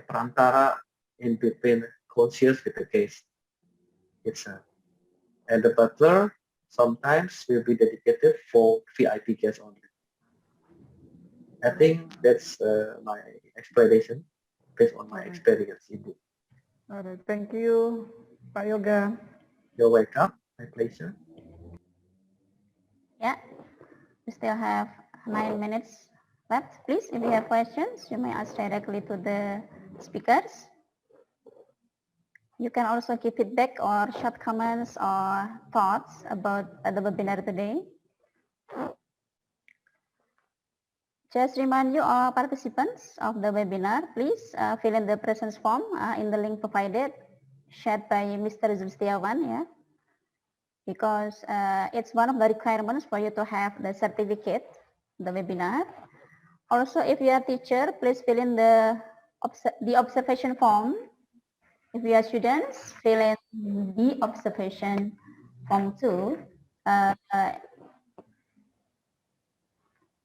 Perantara in between concierge with the guest itself. And the butler sometimes will be dedicated for VIP guests only. I think that's my explanation based on my experience. All right, thank you, Pak Yoga. You're welcome. My pleasure. Yeah, we still have 9 minutes left. Please, if you have questions, you may ask directly to the speakers. You can also give feedback or short comments or thoughts about the webinar today. Just remind you all participants of the webinar, please fill in the presence form in the link provided, shared by Mr. Listianing, yeah, because it's one of the requirements for you to have the certificate, the webinar. Also, if you are a teacher, please fill in the observation form. If you are students, fill in the observation form too.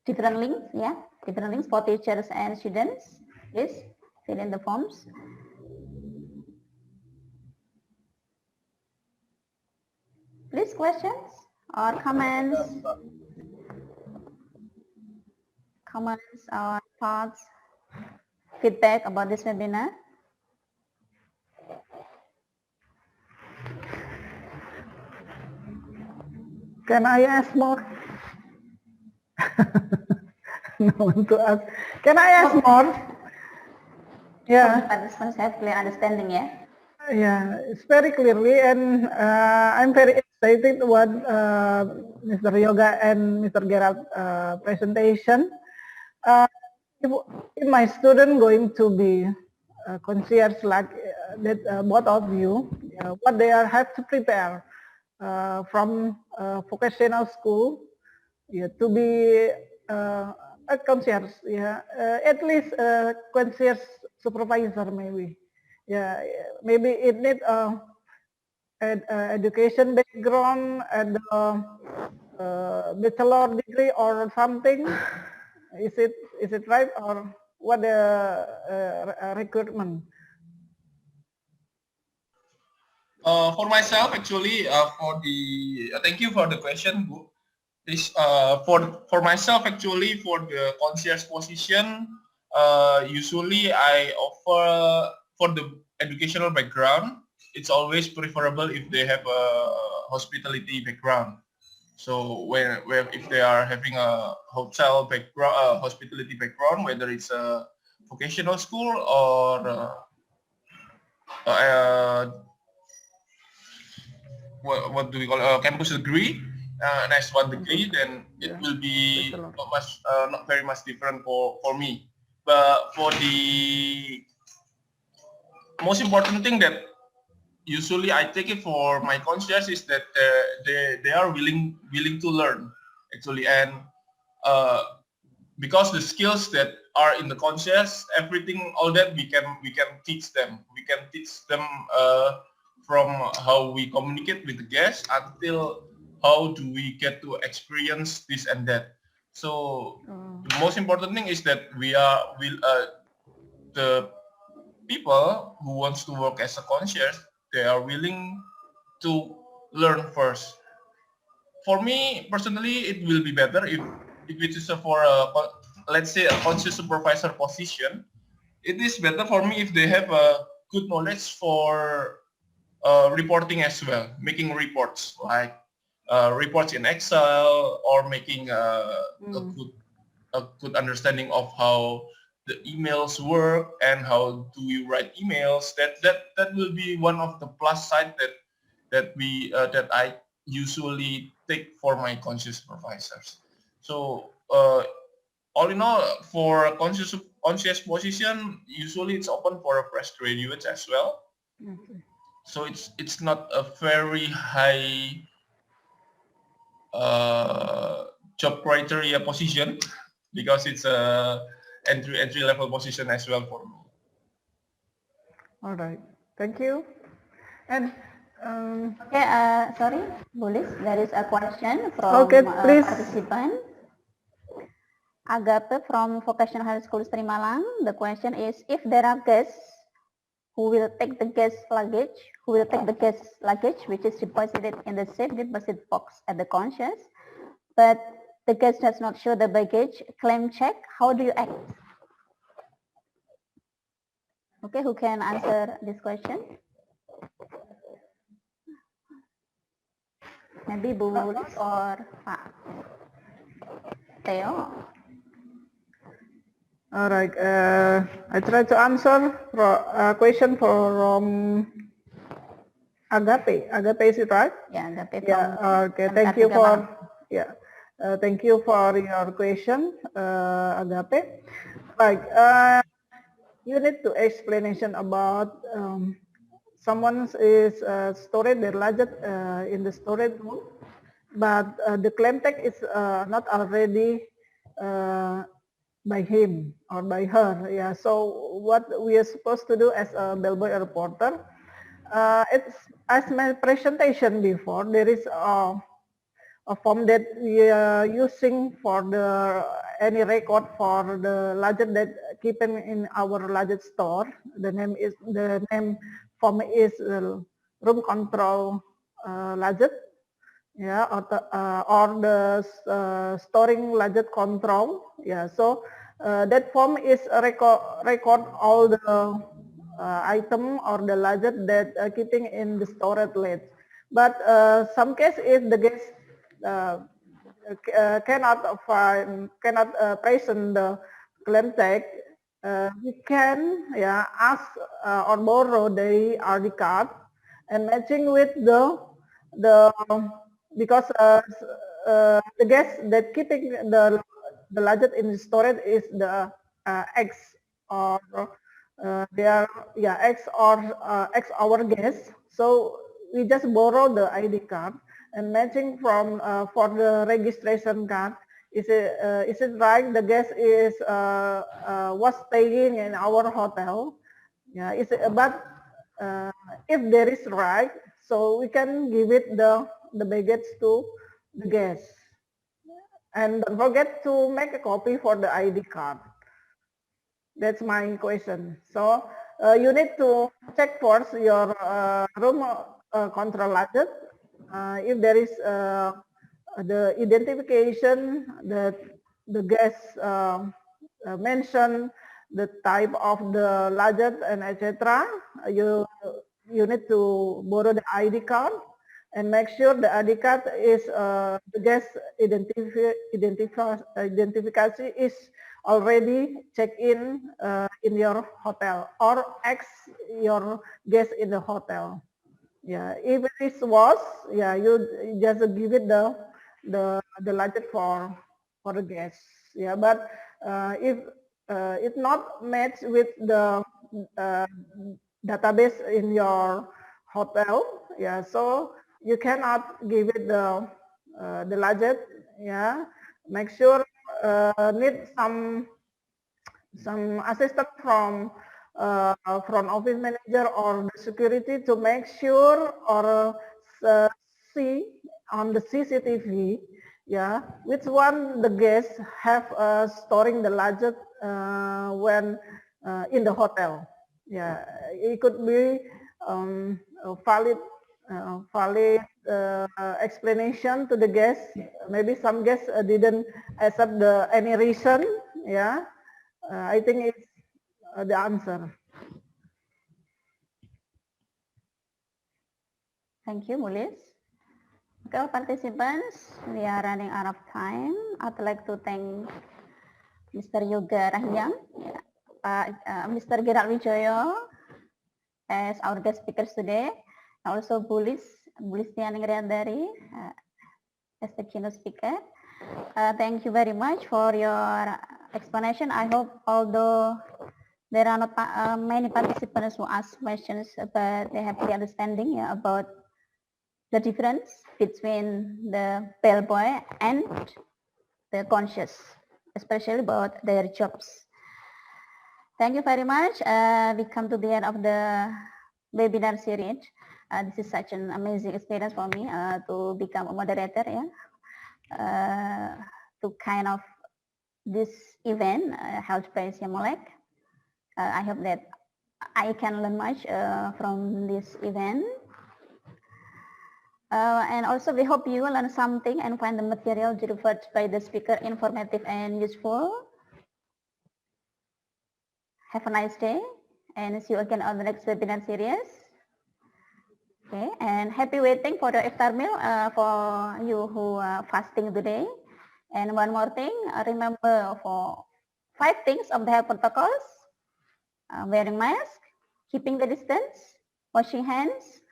Different links, yeah, different links for teachers and students. Please fill in the forms. Please, questions or comments? Comments or thoughts, feedback about this webinar? Can I ask more? No one to ask. Can I ask more? Yeah. Participants have clear understanding, yeah? Yeah, it's very clearly, and I'm very excited what Mr. Yoga and Mr. Gerald presentation. If my student going to be concierge like that, both of you, what they are have to prepare from vocational school, to be a concierge, at least a concierge supervisor maybe. Yeah, maybe it need education background and bachelor degree or something. Is it right, or what the recruitment? For myself, actually, thank you for the question, Bu. Is for myself, actually, for the concierge position, usually I offer for the educational background. It's always preferable if they have a hospitality background. So when if they are having a hotel background, hospitality background, whether it's a vocational school or what do we call campus degree, next one degree, then it will be not very much different for me. But for the most important thing that usually I take it for my concierge is that they are willing to learn actually, and because the skills that are in the concierge, everything, all that we can teach them. We can teach them from how we communicate with the guests until how do we get to experience this and that. So the most important thing is that the people who wants to work as a concierge, they are willing to learn first. For me personally, it will be better if it is for let's say a concierge supervisor position. It is better for me if they have a good knowledge for reporting as well, making reports like reports in Excel, or making a good understanding of how the emails work and how do you write emails. That will be one of the plus side that I usually take for my concierge supervisors. So all in all, for concierge position, usually it's open for fresh graduates as well. Okay. So it's not a very high job criteria position, because it's a entry level position as well for me. All right, thank you. And okay, sorry, Bulis, there is a question from participant. Agape from Vocational High School Trimalang. The question is, if there are guests who will take the guest luggage, which is deposited in the safe deposit box at the concierge, but the guest does not show the baggage claim check, how do you act? Okay, who can answer this question? Maybe Bu Bulis or Pak Theo. All right, I try to answer a question from Agape. Agape, is it right? Yeah, Agape. Yeah. Okay. Thank you for thank you for your question, Agape. Like, you need to explanation about someone is stored their luggage in the storage room, but the claim tag is not already by him or by her. Yeah. So what we are supposed to do as a bellboy reporter, it's as my presentation before. There is a form that we are using for the any record for the luggage that keeping in our luggage store. The name form is room control luggage. Yeah, or the storing luggage control. Yeah, so that form is record all the item or the luggage that keeping in the storage lid. But some case if the guest cannot present the claim tag, we can ask or borrow the ID card and matching with the because the guest that keeping the luggage in the storage is the X or they are X or X hour guest. So we just borrow the ID card and matching from for the registration card. Is it right? The guest is was staying in our hotel. Yeah, but if there is right, so we can give it the baggage to the guest. And don't forget to make a copy for the ID card. That's my question. So you need to check first your room control luggage. If there is the identification that the guest mention the type of the luggage and etc. You need to borrow the ID card and make sure the ID card is the guest identification is already checked in your hotel or ex your guest in the hotel. Yeah, if it is was, yeah, you just give it the luggage for the guest. Yeah, but if it not match with the database in your hotel, yeah, so you cannot give it the luggage. Yeah, make sure need some assistance from front office manager or the security to make sure or see on the CCTV, yeah, which one the guests have storing the luggage when in the hotel. Yeah, it could be a valid explanation to the guests. Maybe some guests didn't accept any reason. Yeah, I think it's the answer. Thank you, Mulis. Okay, all participants, we are running out of time. I'd like to thank Mr. Yoga Rahyang, Mr. Gerald Wijoyo as our guest speakers today, and also Listianing as the keynote speaker. Thank you very much for your explanation. I hope although there are not many participants who ask questions, but they have the understanding about the difference between the bellboy and the concierge, especially about their jobs. Thank you very much. We come to the end of the webinar series. This is such an amazing experience for me to become a moderator, to kind of this event held by Siamolek. I hope that I can learn much from this event. And also we hope you learn something and find the material delivered by the speaker informative and useful. Have a nice day and see you again on the next webinar series. Okay, and happy waiting for the iftar meal for you who are fasting today. And one more thing, remember for 5 things of the health protocols: wearing mask, keeping the distance, washing hands,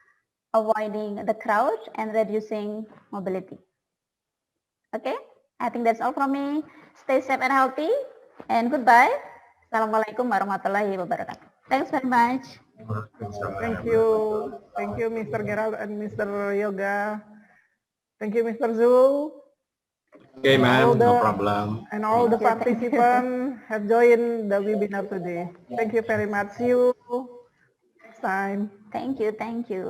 avoiding the crowd, and reducing mobility. Okay, I think that's all from me. Stay safe and healthy, and goodbye. Assalamualaikum warahmatullahi wabarakatuh. Thanks very much. Thank you, Mr. Gerald and Mr. Yoga. Thank you, Mr. Zul. Okay, ma'am, no problem. And all the participants have joined the webinar today. Thank you very much. See you next time. Thank you. Thank you.